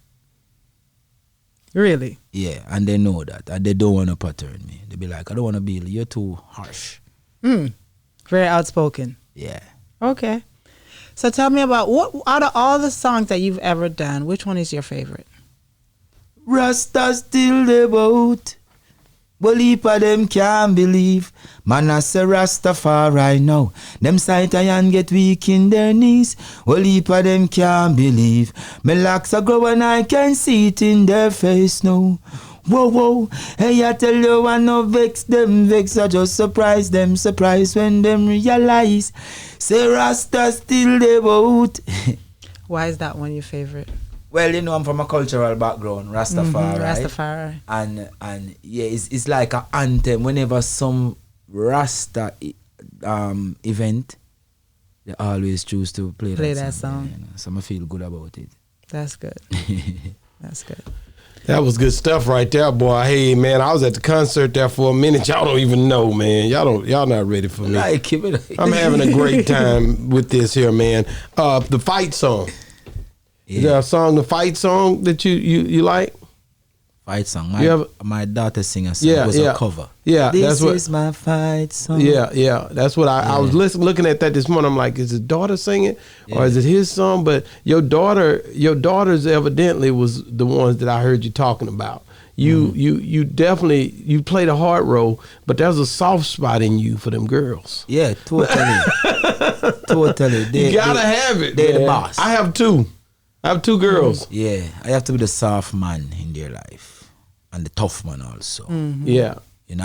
Really? Yeah, and they know that. And they don't want to pattern me. They be like, I don't want to be, you're too harsh. Very outspoken. Yeah. Okay. So tell me about, what out of all the songs that you've ever done, which one is your favorite? Rasta still the boat. Well, heap of them can't believe. Man, I say Rastafari now. Them sight and get weak in their knees. Well, heap of them can't believe. Me locks are grow and I can see it in their face now. Whoa. Hey, I tell you, I no vex them. Vex, I just surprise them. Surprise when them realize. Say Rasta still the boat. Why is that one your favorite? Well, you know, I'm from a cultural background, Rastafari. Rastafari. And yeah, it's like an anthem. Whenever some Rasta event, they always choose to play that song. Yeah, you know, so I feel good about it. That's good. That's good. That was good stuff right there, boy. Hey, man, I was at the concert there for a minute. Y'all don't even know, man. Y'all not ready for me. Like, keep it. I'm having a great time with this here, man. The fight song. Is there a song, the fight song that you like? Fight song. You My daughter sing a song. Yeah, It was a cover. Yeah, This that's what. is my fight song. Yeah. That's what I was looking at that this morning. I'm like, is his daughter singing or is it his song? But your daughters evidently was the ones that I heard you talking about. You definitely you played a hard role, but there's a soft spot in you for them girls. Yeah, totally. Totally. You gotta have it. They're the man. boss. I have two girls. Yeah, I have to be the soft man in their life and the tough man also. Yeah, You know,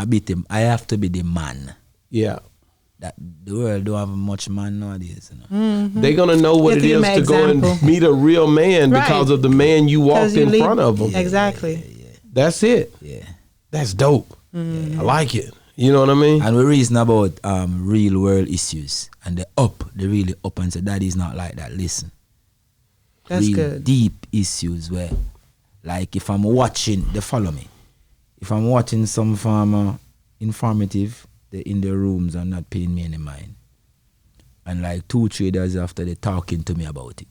I have to be the man. yeah. That the world don't have much man nowadays. You know? They're gonna know what You it have to is give to them go an and example. meet a real man Right. because of the man you walked in front of them. Exactly. That's it. Yeah. That's dope. I like it. You know what I mean? And we reason about real world issues and they really up and say that is not like that. Listen. That's real good. deep issues where like if I'm watching, they follow me. If I'm watching some farmer informative, they're in their rooms and not paying me any mind. And like 2-3 days after they're talking to me about it.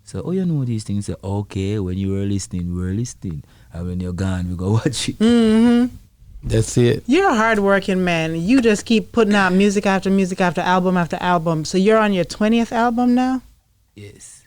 So, oh, you know these things. Say, okay, when you were listening, we were listening. And when you're gone, we go watch it. That's it. You're a hardworking man. You just keep putting out music after music after album after album. So you're on your 20th album now? Yes.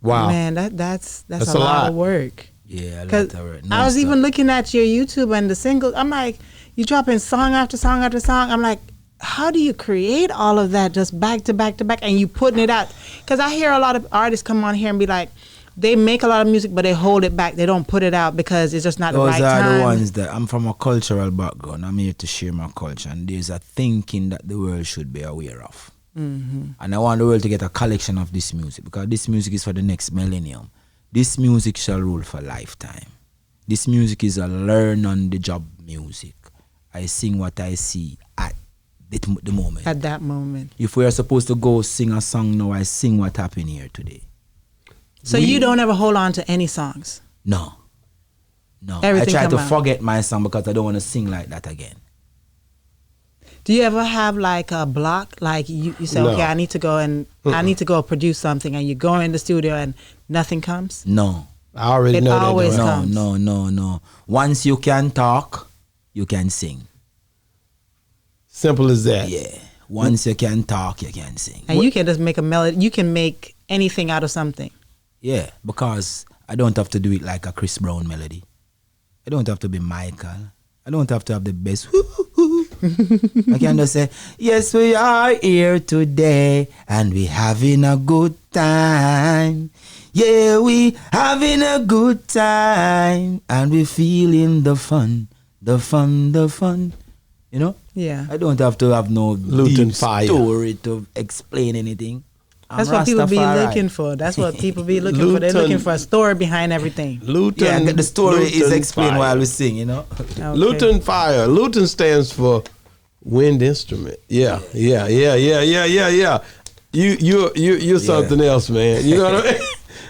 Wow. Man, that's That's a lot of work. Yeah, a Because lot of work. I was Non-stop. even looking at your YouTube and the singles. I'm like, you dropping song after song after song. I'm like, how do you create all of that just back to back to back and you putting it out? Because I hear a lot of artists come on here and be like, they make a lot of music, but they hold it back. They don't put it out because it's just not the Those right are time. the ones that I'm from a cultural background. I'm here to share my culture, and there's a thinking that the world should be aware of. And I want the world to get a collection of this music because this music is for the next millennium. This music shall rule for lifetime. This music is a learn on the job music. I sing what I see at the moment. At that moment. If we are supposed to go sing a song now, I sing what happened here today. So you don't ever hold on to any songs? No. Everything I try come to out. forget my song because I don't want to sing like that again. Do you ever have like a block? Like you say, No. okay, I need to go and I need to go produce something, and you go in the studio and nothing comes? No. I already It know that. always don't I? comes. No. Once you can talk, you can sing. Simple as that. Yeah. Once you can talk, you can sing. And you can just make a melody. You can make anything out of something. Yeah, because I don't have to do it like a Chris Brown melody. I don't have to be Michael. I don't have to have the best. I can just say, yes, we are here today and we having a good time. Yeah, we having a good time and we feeling the fun. You know? Yeah. I don't have to have no Lutan deep Fyah. story to explain anything. I'm That's what people be Rastafari. looking for. That's what people be looking for. They're looking for a story behind everything. Lutan. Yeah, the story is Lutan explained Fyah. while we sing, you know? Okay. Lutan Fyah. Lutan stands for wind instrument. Yeah. You're something else, man. You know what I mean?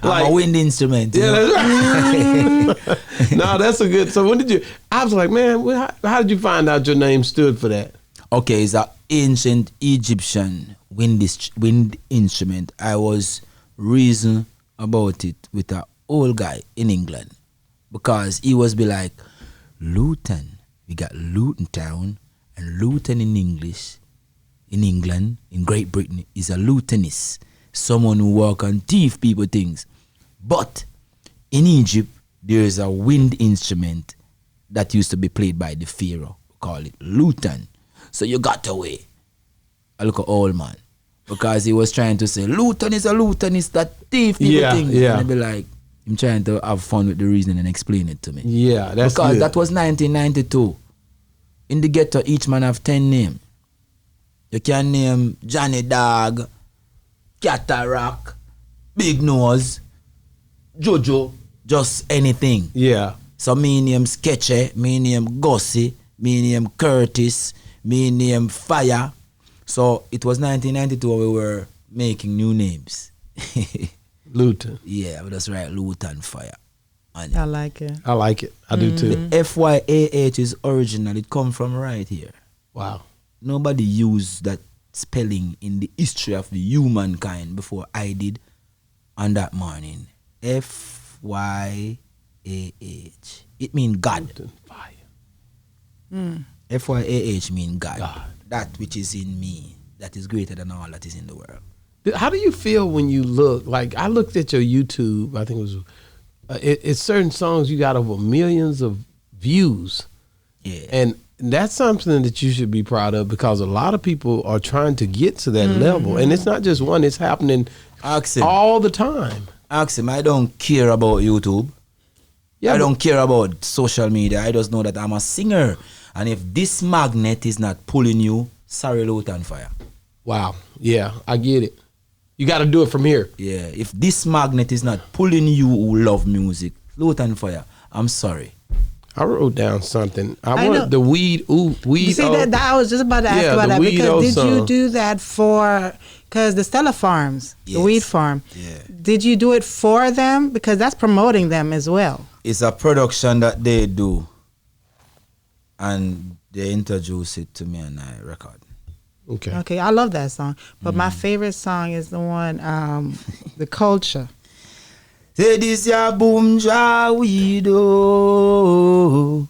I'm a wind instrument. Yeah, you know? that's right. No, that's a good. So when did you? I was like, man, how did you find out your name stood for that? Okay, it's an ancient Egyptian wind instrument. I was reason about it with an old guy in England because he was be like, Luton. We got Luton Town, and Luton in English, in England, in Great Britain, is a Lutanist, someone who walk on thief people things. But in Egypt, there is a wind instrument that used to be played by the pharaoh. We call it Lutan. So you got away. I look at old man. Because he was trying to say, Lutan is a Lutanist that thief people things. Yeah. And I'd be like, I'm trying to have fun with the reasoning and explain it to me. Yeah, that's Because good. that was 1992. In the ghetto, each man have 10 names. You can name Johnny Dog, Cataract, Big Nose, Jojo, just anything. Yeah. So me name Sketchy, me name Gussie, me name Curtis, me name Fire. So it was 1992 when we were making new names. Lutan. Yeah, but that's right, Lutan Fyah. I like it. I like it. I do too. FYAH is original. It come from right here. Wow. Nobody used that spelling in the history of the humankind before I did on that morning. FYAH. It means God. Lutan Fyah. Fyah means God. God. That which is in me, that is greater than all that is in the world. How do you feel when you look? Like, I looked at your YouTube. I think it was it's certain songs you got over millions of views. Yeah. And that's something that you should be proud of, because a lot of people are trying to get to that level. And it's not just one, it's happening Ask him. all the time. Ask him. I don't care about YouTube. Yeah, I don't care about social media. I just know that I'm a singer. And if this magnet is not pulling you, sorry, Lutan Fyah. Wow. Yeah, I get it. You got to do it from here. Yeah, if this magnet is not pulling you who love music, Lutan Fyah, I'm sorry. I wrote down something. I know. wanted the weed. You see that I was just about to ask Yeah, about the that, weed because did song. you do that for, because the Stella Farms, the Yes. weed farm, Yeah. did you do it for them? Because that's promoting them as well. It's a production that they do, and they introduce it to me and I record. Okay. Okay, I love that song. But my favorite song is the one, The Culture. Say this ya boom ja we do.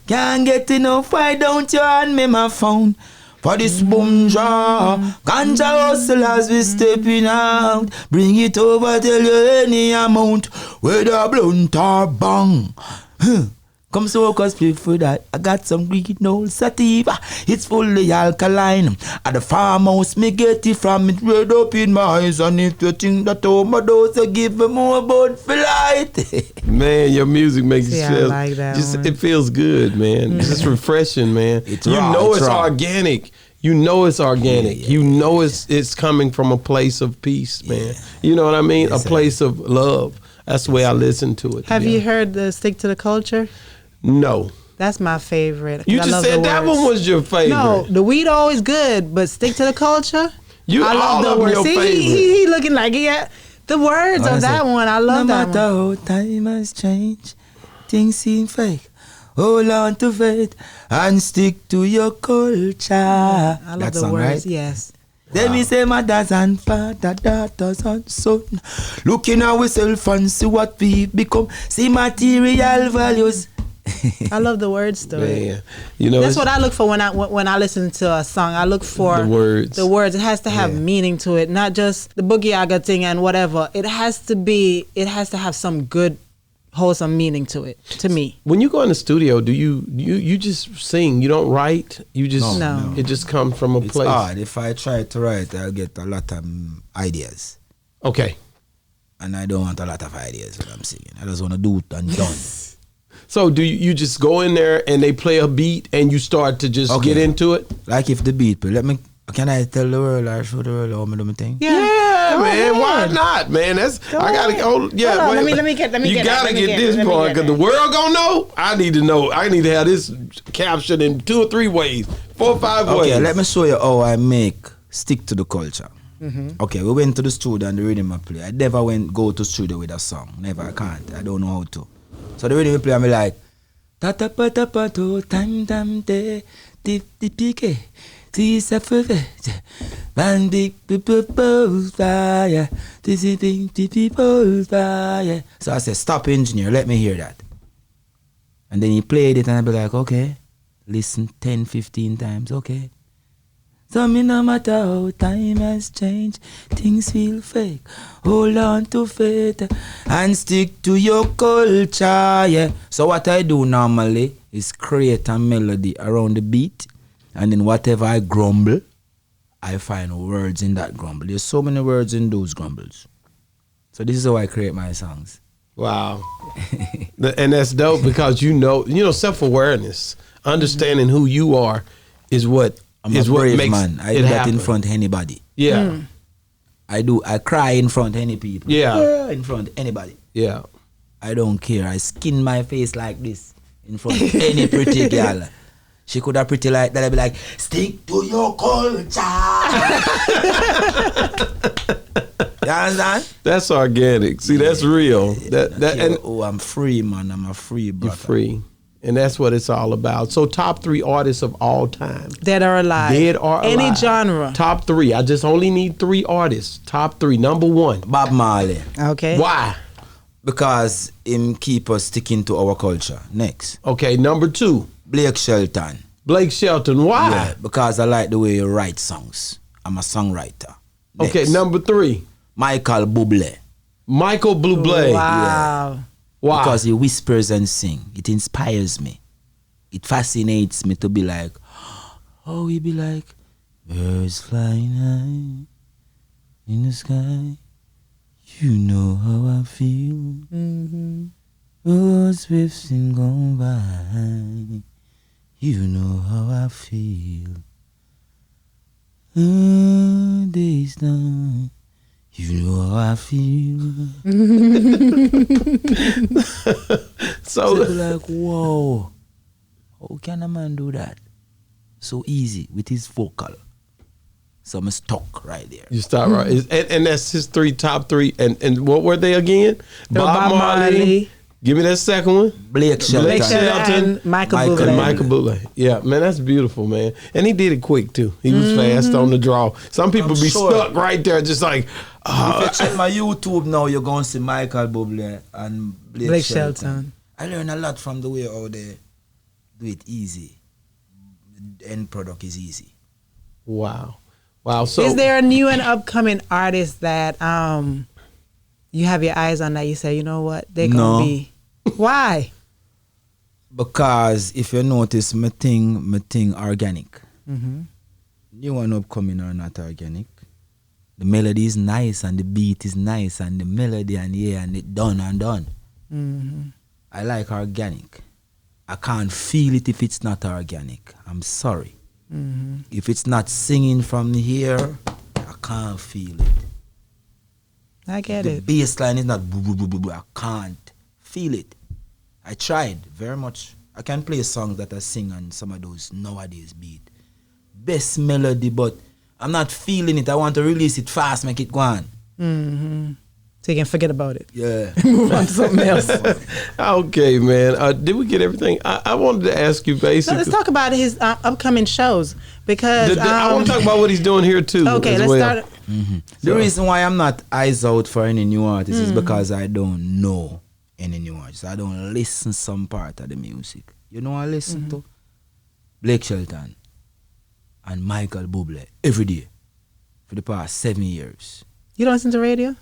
Can't get enough, why don't you hand me my phone? For this boom ja, ganja hustle as we stepping out. Bring it over, tell you any amount. Whether blunt or bang. Huh. Come smoke a spliff for that. I got some green old sativa. It's fully alkaline. At the farmhouse, me get it from it red up in my eyes. And if you think that overdose, I give me more about for light. Man, your music makes See, it I feel like that just one. it feels good, man. It's just refreshing, man. It's you raw, know it's it's raw. organic. You know it's organic. Yeah, you know it's coming from a place of peace, man. Yeah. You know what I mean? Yes, a sir. place of love. That's the way I listen to it. Have yeah. you heard the Stick to the Culture? No. That's my favorite. You I just love said the that words. one was your favorite. No, the weed always good, but Stick to the Culture. You I all love the of them words. your See, favorite. he looking like the words of that one. I love no that matter one. how time has changed, things seem fake. Hold on to faith and stick to your culture. I love That the song, words. right? Yes. Then we say mothers and father, daughters and son. Looking at ourselves and see what we become. See material values. I love the words to it. Man, you know That's it's- what I look for when I listen to a song. I look for The words. The words. It has to have meaning to it, not just the boogie aga thing and whatever. It has to have some good, wholesome meaning to it. To me, When you go in the studio, do you just sing? You don't write. You just No. It just comes from a It's place. hard. If I try to write, I'll get a lot of ideas. Okay. And I don't want a lot of ideas when I'm singing. I just want to do it and done. So do you just go in there and they play a beat and you start to just Okay. get into it? Like if the beat, but can I tell the world or show the world how me do my thing? Yeah, Go man. Why ahead. not, man? That's Go I gotta ahead. go. Yeah, Hold on, wait, let me get You that, gotta let me get get this it, let me part get because the it. world gonna know. I need to know. I need to have this captured in 2 or 3 ways, 4 or 5 ways. Okay, let me show you how I make stick to the culture. Okay, we went to the studio and the rhythm I play. I never go to studio with a song. Never, I can't. I don't know how to. So the rhythm we play, I'm like, ta ta pa ta pa to tam tam te tip tip pike ti sa feve bandi people fire this is thing people fire. So I said, stop engineer, let me hear that. And then he played it and I be like, okay, listen 10-15 times, okay. So me no matter how time has changed, things feel fake. Hold on to faith and stick to your culture, yeah. So what I do normally is create a melody around the beat, and then whatever I grumble, I find words in that grumble. There's so many words in those grumbles. So this is how I create my songs. Wow. And that's dope because you know self-awareness, understanding who you are is what I'm is a what brave makes man. I it do that happen. in front of anybody. Yeah. I cry in front of any people. Yeah. In front of anybody. Yeah. I don't care. I skin my face like this in front of any pretty girl. She could have pretty like that. I'd be like, stick to your culture. You understand? That's organic. See, that's real. And Oh, I'm free, man. I'm a free you're brother. free. And that's what it's all about. So top 3 artists of all time. Dead or alive. Dead or alive. Any genre. Top 3. I just only need 3 artists. Top 3. Number 1. Bob Marley. Okay. Why? Because him keep us sticking to our culture. Next. Okay, number 2. Blake Shelton. Blake Shelton. Why? Yeah, because I like the way you write songs. I'm a songwriter. Next. Okay, number 3. Michael Bublé. Michael Bublé. Wow. Why? Because he whispers and sing. It inspires me. It fascinates me to be like, oh, he be like, birds flying high in the sky. You know how I feel. Oh, swifts and gone by. You know how I feel. Oh, days done. You know how I feel. So like, whoa, how can a man do that? So easy with his vocal. So I'm stuck right there. you start right. And that's his top 3. And what were they again? Bob Marley. Give me that second one. Blake Shelton. Blake Shelton. And Michael Michael Bublé. And Michael Bublé. Yeah, man, that's beautiful, man. And he did it quick, too. He was fast on the draw. Some people I'm be sure. stuck right there just like, If you check my YouTube now, you're going to see Michael Bublé and Blake Shelton. I learn a lot from the way how they do it easy. The end product is easy. wow. Wow. So Is there a new and upcoming artist that you have your eyes on that you say, you know what, they're gonna No. be? Why? Because if you notice, my thing organic. New one upcoming are not organic. The melody is nice and the beat is nice and the melody and it done and done. I like organic. I can't feel it if it's not organic. I'm sorry. If it's not singing from here, I can't feel it. I get The it. bass line is not boo, boo, boo, boo, boo. I can't feel it. I tried very much. I can play songs that I sing on some of those nowadays beat. Best melody, but I'm not feeling it. I want to release it fast, make it go on. So you can forget about it. Yeah. Move on to something else. okay, man. Did we get everything? I wanted to ask you So basically. let's talk about his upcoming shows because I want to talk about what he's doing here too. okay, as let's well. start. The reason why I'm not eyes out for any new artists is because I don't know any new artists. I don't listen some part of the music. You know I listen to? Blake Shelton and Michael Bublé every day for the past 7 years. You don't listen to radio?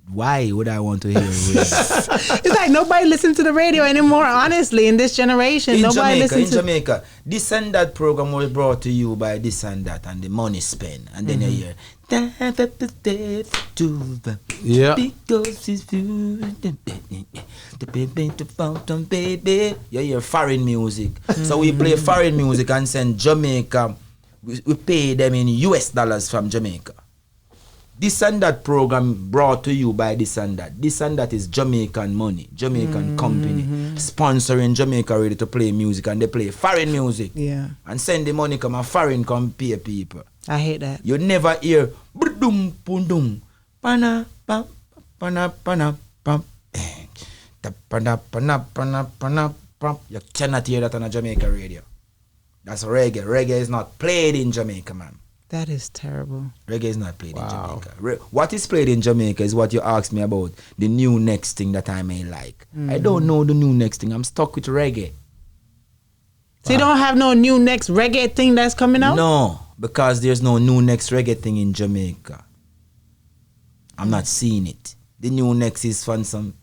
Why would I want to hear radio? It's like nobody listens to the radio anymore, honestly, in this generation. in Nobody listens to Jamaica, this and that program was brought to you by this and that, and the money spent, and then you hear. Yeah. You hear foreign music. So we play foreign music and send Jamaica. We pay them in US dollars from Jamaica. This and that program brought to you by this and that. This and that is Jamaican money, Jamaican company sponsoring Jamaica ready to play music, and they play foreign music. Yeah. And send the money come and foreign come pay people. I hate that. You never hear brudum pundum pana pam pana pana pam ta pana pana pana pana pam. You cannot hear that on a Jamaica radio. That's reggae. Reggae is not played in Jamaica, man. That is terrible. Reggae is not played in Jamaica. What is played in Jamaica is what you asked me about, the new next thing that I may like. I don't know the new next thing. I'm stuck with reggae. So you don't have no new next reggae thing that's coming out? No, because there's no new next reggae thing in Jamaica. I'm not seeing it. The new next is from some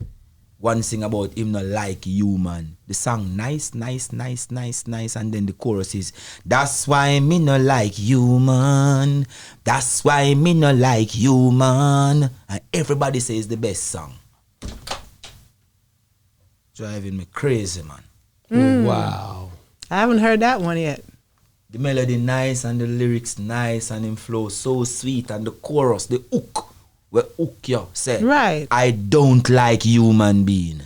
one thing about him not like you, man. The song nice, nice, nice, nice, nice, and then the chorus is that's why me no like you, man. That's why me no like you, man. And everybody says the best song. Driving me crazy, man. Wow. I haven't heard that one yet. The melody nice and the lyrics nice and him flow so sweet, and the chorus, the hook, where hook you say, Right. I don't like human being.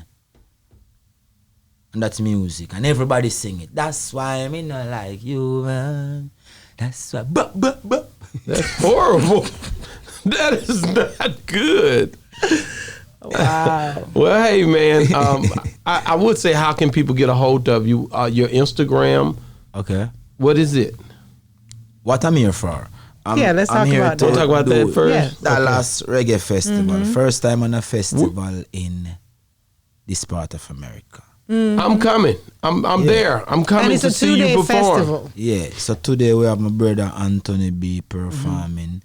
And that's music, and everybody sing it. That's why me not like you, man. That's why. That's horrible. That is not good. Wow. Well, hey, man. I would say, how can people get a hold of you? Your Instagram. Okay. What is it? What I'm here for? Yeah, let's talk here about to that. We'll talk about do that first. Yeah. Dallas Reggae Festival. First time on a festival in this part of America. I'm coming. I'm there. I'm And coming it's to a see you 2-day perform. festival. Yeah, so today we have my brother Anthony B performing.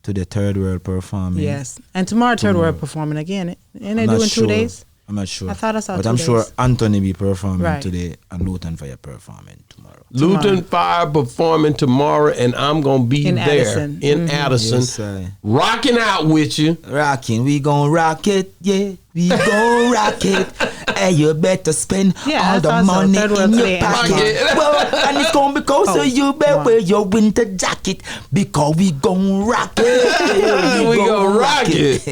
To the Third World performing. Yes. And tomorrow, Third World performing again. And they're doing 2 days? I'm not sure. I thought I saw but 2 I'm sure days. Anthony be performing Right. today and Lutan Fyah performing tomorrow. Lutan Fyah performing tomorrow, and I'm gonna be In there Addison. in Addison, Yes, rocking out with you. rocking, we gon' rock it, yeah. We gon' rock it. Hey, you better spend Yeah, all the that's also money Third in World your Today. pocket. Yeah. Well, and it's gonna be cold, so Oh, you better wow. wear your winter jacket because we gon' rock it. We gonna rock it,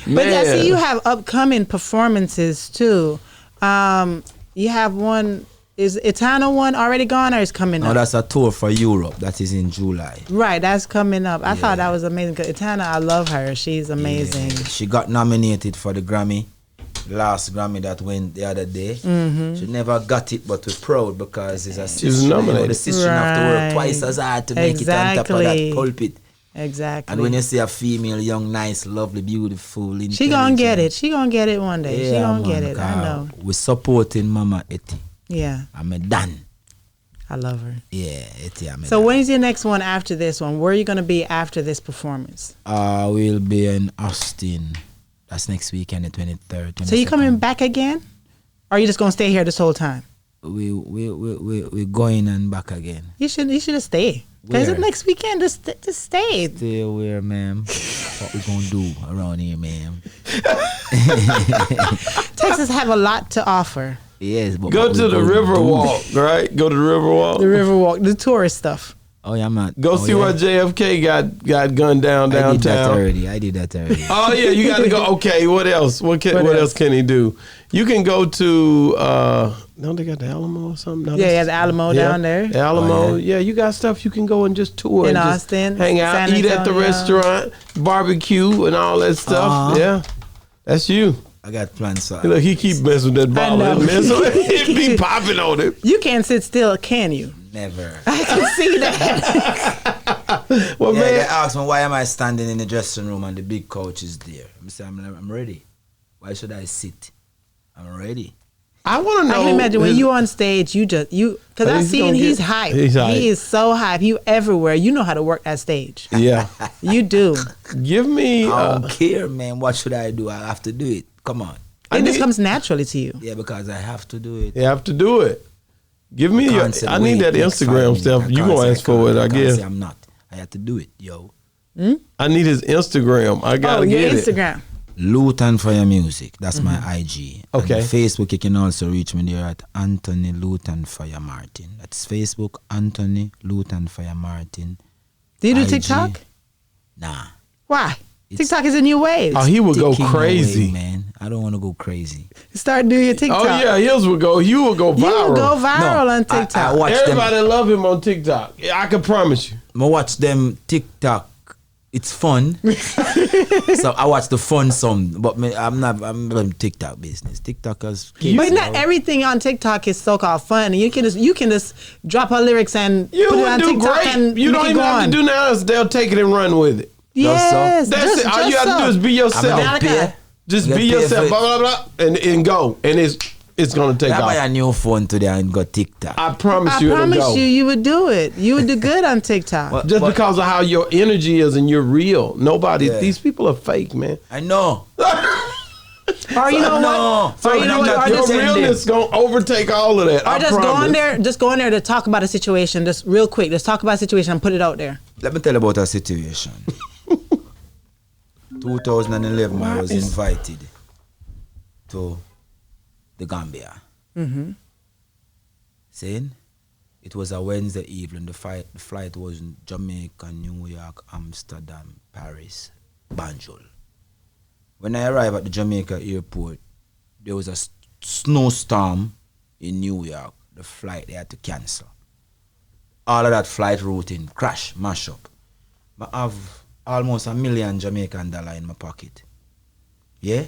But I see man. you have upcoming performances too. You have one. Is Eternal one already gone or is coming Now up? that's a tour for Europe. That is in July. Right, that's coming up. I thought Yeah. that was amazing. 'Cause Eternal, I love her. She's amazing. Yeah. She got nominated for the Grammy, last Grammy that went the other day. She never got it, but we're proud because it's a sister. nominated. The sister have to work Right. twice as hard to make it on top of that Exactly. pulpit. Exactly. And when you see a female, young, nice, lovely, beautiful, she gonna get intelligent, it. She gonna get it one day. she gonna get it. I know. We're supporting Mama Eti. Yeah, I'm a done. I love her. Yeah, Eti, I'm a So done. when is your next one after this one? Where are you gonna be after this performance? We'll be in Austin. That's next weekend, the 23rd. So you 22nd. coming back again? Or are you just gonna stay here this whole time? We're going and back again. You should have stayed. Because Where? next weekend, just stay. Stay where, ma'am? What we gonna do around here, ma'am? Texas have a lot to offer. Yes, but Go what to we the gonna river do? walk, right? Go to the river walk. The Riverwalk, the tourist stuff. Oh yeah, man. Go see what JFK got gunned down I did that downtown. already. I did that already. Oh yeah, you got to go. Okay, what else? What What else can he do? You can go to. No, they got the Alamo or something. No, Yeah, that's- the Alamo down there. The Alamo. Oh, yeah, you got stuff you can go and just tour In and just Austin, hang out, San eat at the Antonio. restaurant, barbecue, and all that stuff. Uh-huh. Yeah, that's you. I got plans for. Look, he keep messing with that ball. know. It be popping on him. You can't sit still, can you? Never. I can see that. Well, Yeah, they man, asked me why am I standing in the dressing room and the big couch is there. I say I'm ready. Why should I sit? I'm ready. I want to know. I can imagine when his- you on stage, because I've He's seen gonna he's get- hype. he's hype. He is so hype. You everywhere. You know how to work that stage. Yeah, You do. give me. I don't care, man. What should I do? I have to do it. Come on. It just need- comes naturally to you. Yeah, because I have to do it. You have to do it. Give me your. Can't say, I need wait, that next Instagram 5 stuff. minutes. You I can't gonna say ask for it, I can't guess. say I'm not. I have to do it, yo. I need his Instagram. I gotta Your get it. Instagram. Lutan Fyah Music. That's my IG. Okay. And Facebook, you can also reach me there at Anthony Lutan Fyah Martin. That's Facebook, Anthony Lutan Fyah Martin. Do you do IG. TikTok? Nah. Why? It's- TikTok is a new wave. Oh, he would go Taking crazy. away, man. I don't want to go crazy. Start doing your TikTok. Oh yeah, his would go. You would go You viral. will go viral No, on TikTok. I watch Everybody them. love him on TikTok. Yeah, I can promise you. I watch them TikTok. It's fun. So I watch the fun some, but I'm in TikTok business. TikTokers. But not everything on TikTok is so-called fun. You can just drop her lyrics and You put it would on do TikTok great. and You make don't it even go have on. to do nothing else. They'll take it and run with it. Yes, That's it. All you have to do is be I'm yourself. gonna pay. Just Get be paid yourself. for it. Blah blah blah, and go. And it's gonna take I buy off. a new phone today and got TikTok. I promise I you, it'll promise go. you would do it. You would do good on TikTok. What? Just because of how your energy is and you're real. Nobody. Yeah. These people are fake, man. I know. Or you know No. what? Or you know what? Or Your just, realness gonna overtake all of that. or I just go promise. on there. Just go on there to talk about a situation. Just real quick. Just talk about a situation and put it out there. Let me tell you about a situation. 2011, I was invited to the Gambia. Saying it was a Wednesday evening. The flight was in Jamaica, New York, Amsterdam, Paris, Banjul. When I arrived at the Jamaica airport, there was a snowstorm in New York. The flight they had to cancel. All of that flight routing crash, mash up. I have almost $1 million Jamaican dollar in my pocket. Yeah?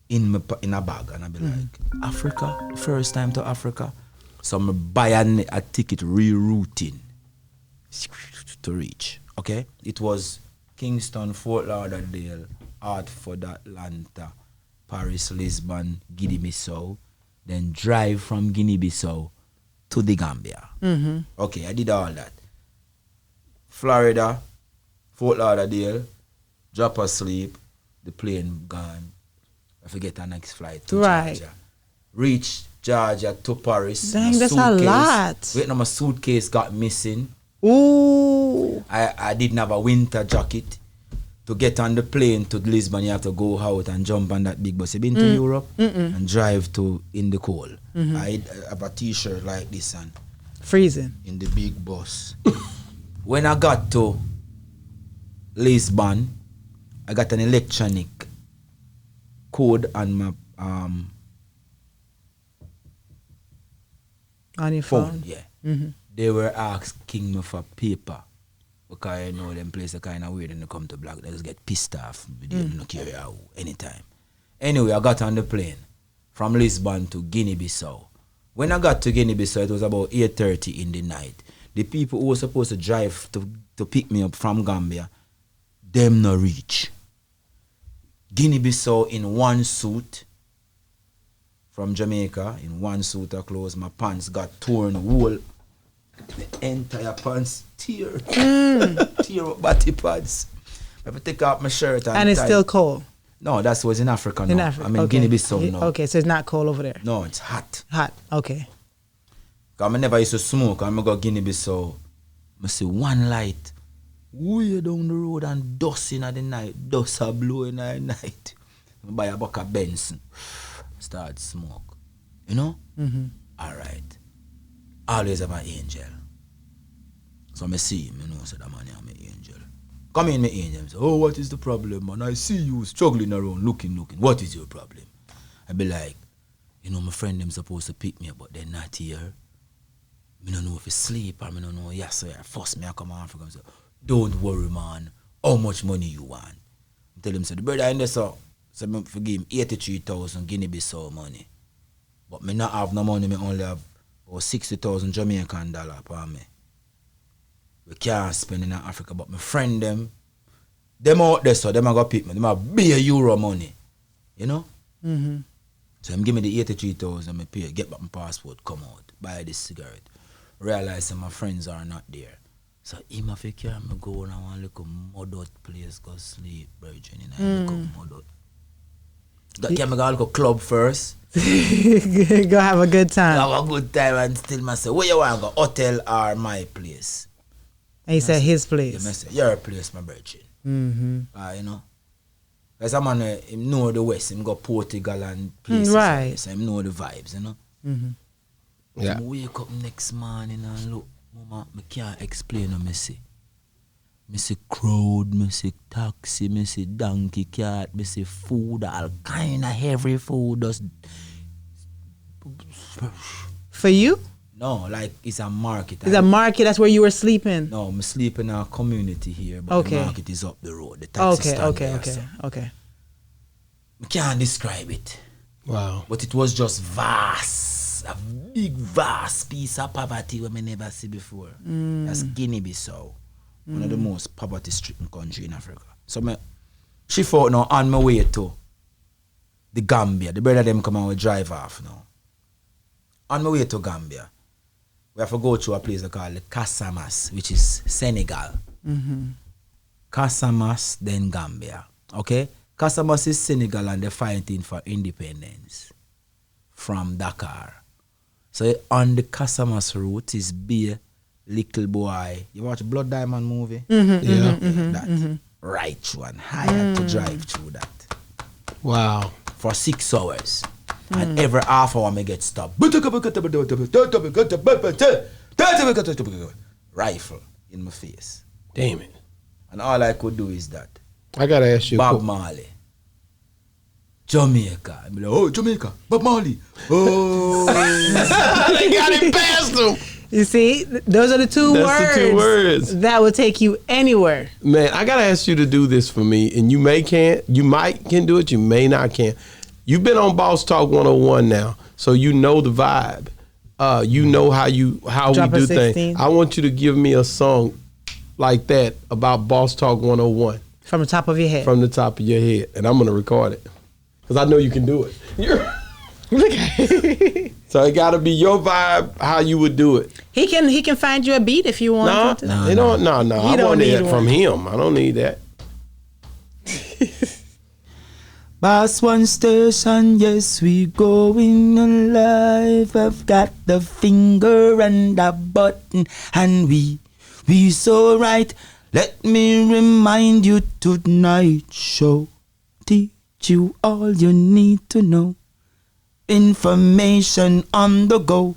In a bag. And I be like, Africa? The first time to Africa? So I buy a ticket rerouting to reach. Okay? It was Kingston, Fort Lauderdale, Hartford, Atlanta, Paris, Lisbon, Guinea-Bissau, then drive from Guinea-Bissau to the Gambia. Okay, I did all that. Florida, Fort Lauderdale, drop asleep, the plane gone. I forget the next flight to Georgia. Reach Georgia to Paris. Dang, that's a lot. Wait, now my suitcase got missing. Ooh. I didn't have a winter jacket. To get on the plane to Lisbon, you have to go out and jump on that big bus. You been to Europe and drive to in the cold. I have a t-shirt like this and Freezing. in the big bus. When I got to Lisbon, I got an electronic code on my On your phone. phone. Yeah. They were asking me for paper. Because I know them places are kind of weird when they come to black. They just get pissed off. They don't carry out anytime. Anyway, I got on the plane from Lisbon to Guinea-Bissau. When I got to Guinea-Bissau, it was about 8:30 in the night. The people who were supposed to drive to pick me up from Gambia, them no reach. Guinea-Bissau in one suit. From Jamaica, in one suit of clothes. My pants got torn whole. The entire pants tear. Tear up body pads. I have to take off my shirt And it's still cold. No, that was in Africa now. In Africa. I'm in Guinea-Bissau now. Okay, so it's not cold over there. No, it's hot. Hot. Okay. Because I never used to smoke. I'm go Guinea-Bissau. I see one light way down the road and dust in the night. Dust are blowing at night. I buy a buck of Benson. Start smoke. You know? Alright. Always have an angel. So I see him, you know, so that man I'm an angel. Come in, my angel. Say, oh, what is the problem, man? I see you struggling around, looking. What is your problem? I be like, you know, my friend them supposed to pick me up, but they're not here. I don't know if it's sleep, or I don't know, yes, sir. First me I come to Africa and say, don't worry, man. How much money you want? I tell him, so the brother in there, so I forgive him 83,000 Guinea-Bissau money. But me not have no money, me only have 60,000 Jamaican dollar per me. We can't spend in Africa, but my friend them out there, so them a go pick me. Them have bare euro money, you know. So him give me the 83,000, me pay, get back my passport, come out, buy this cigarette. Realize that my friends are not there. So him have to carry me go and one little mud place, go sleep, virgin in a little mud. Get me go to club first. Go have a good time. Have a good time and still myself. Where you want to go? Hotel or my place? And he said his Yeah, place. I say, your place, my virgin. You know. Because I'm on him know the West, him go Portugal and places. Right. So him know the vibes, you know. Yeah. I wake up next morning and look, mama, I can't explain what I see. I see crowd, I see taxi, I see donkey cart, I see food, all kind of heavy food. Just For you? no, like it's a market. It's a market. That's where you were sleeping. No, I'm sleeping in our community here, but the market is up the road. The taxi stand there, so Okay. I can't describe it. Wow. But it was just vast. A big, vast piece of poverty we never see before. That's Guinea-Bissau. One of the most poverty-stricken country in Africa. So me shift out now on my way to the Gambia. The brother them come and we drive off now. On my way to Gambia, we have to go to a place called Casamas, which is Senegal. Casamas, then Gambia. Okay? Casamas is Senegal and they're fighting for independence from Dakar. So on the Casamas route is be a little boy. You watch Blood Diamond movie? That right through and I had to drive through that. Wow. For 6 hours. And every half hour I get stopped. Rifle in my face. Damn it. And all I could do is that. I gotta ask you. Bob Marley. Jamaica. I'm like, oh, Jamaica. Bob Marley. Oh. They got it past them. You see, those are the two That's the two words. that will take you anywhere. Man, I gotta ask you to do this for me, and you might can do it, you may not can. You've been on Boss Talk 101 now, so you know the vibe. You know how Drop we a do 16. things. I want you to give me a song like that about Boss Talk 101 From the top of your head. from the top of your head, and I'm gonna record it. because I know you can do it. So it got to be your vibe, how you would do it. He can find you a beat if you want. No. I want it from him. I don't need that. Boss one station, yes, we going alive. I've got the finger and the button, and we so right. Let me remind you tonight's show. Teach you all you need to know. Information on the go.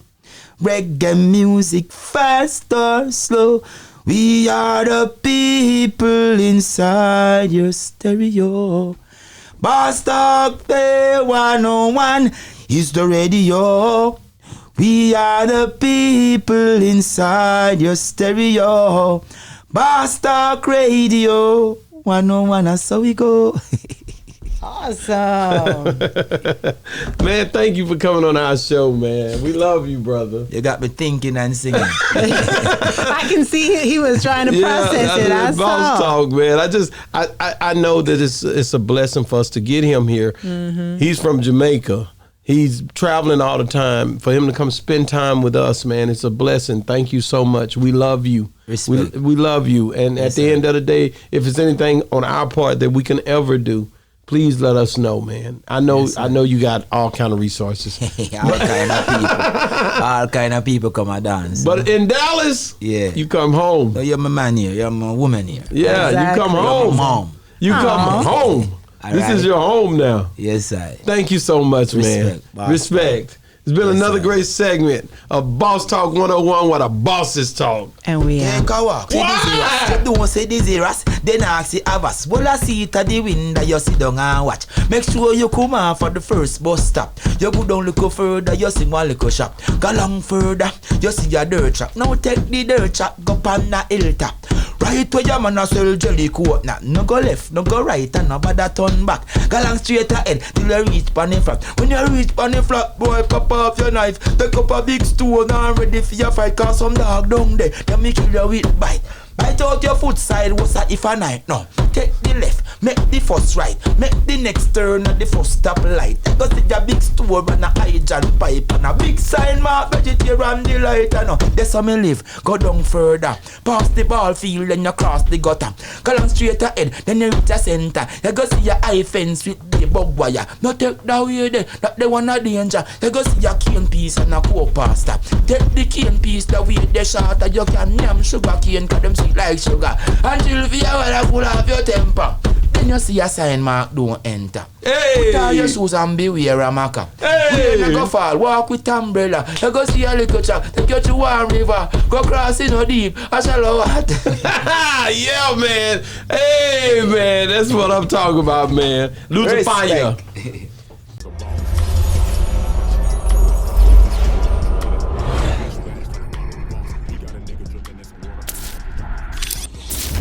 Reggae music, fast or slow. We are the people inside your stereo. Boss Talk Day 101 is the radio. We are the people inside your stereo. Boss Talk Radio 101, that's how we go. Awesome. Man, thank you for coming on our show, man. We love you, brother. You got me thinking and singing. I can see he was trying to process it. I Boss saw. Talk, man. I know that it's a blessing for us to get him here. Mm-hmm. He's from Jamaica. He's traveling all the time. For him to come spend time with us, man, it's a blessing. Thank you so much. We love you. Respect. We love you. And Yes, at the end of the day, if it's anything on our part that we can ever do, please let us know, man. I know you got all kind of resources. All kind of people come and dance. But in Dallas, yeah, you come home. No, you're my man here. You're my woman here. Yeah, exactly. You come You're home. my mom. You come home. All This right. is your home now. Yes, I. Thank you so much, man. Respect, boss. Respect. It's been Yes, another sir. great segment of Boss Talk 101, where the bosses talk. And we Take a walk. See this Eras. You don't say this Eras. Then ask the Avas. Well, I see it at the window. You sit down and watch. Make sure you come on for the first bus stop. You go down look further. You see one little shop. Go long further. You see a dirt track. Now take the dirt track. Go on the hilltop. Right where your man a sell jelly coat. Now no go left, no go right, and no bother turn back. Go long straight ahead till you reach pan the flat. When you reach pan the flat, boy, pop off your knife. Take up a big stone and ready for your fight. Cause some dog down there, then me kill you with bite. Bite out your foot side, what's that if a night? No, take the left, make the first right, make the next turn at the first stop light. Go see your big store and a hydrant pipe and a big sign mark vegetarian delight. I know that's how me live. Go down further, past the ball field, then you cross the gutter. Go on straight ahead, then you reach the center. You go see your high fence with the bug wire. No take that way there, that the one a danger. You go see your cane piece and a coke pasta. Take the cane piece the way they shorter. You can yam sugar cane, cause them sweet like sugar. Until if you wanna pull off your temper, then you see a sign mark don't enter. Hey! Put on your shoes and beware a maca. Hey! When you go fall, walk with umbrella. You go see a little track, take you to one river. Go cross in no deep, a shallow water. Yeah, man. Hey, man. That's what I'm talking about, man. Lutan Fyah. Respect.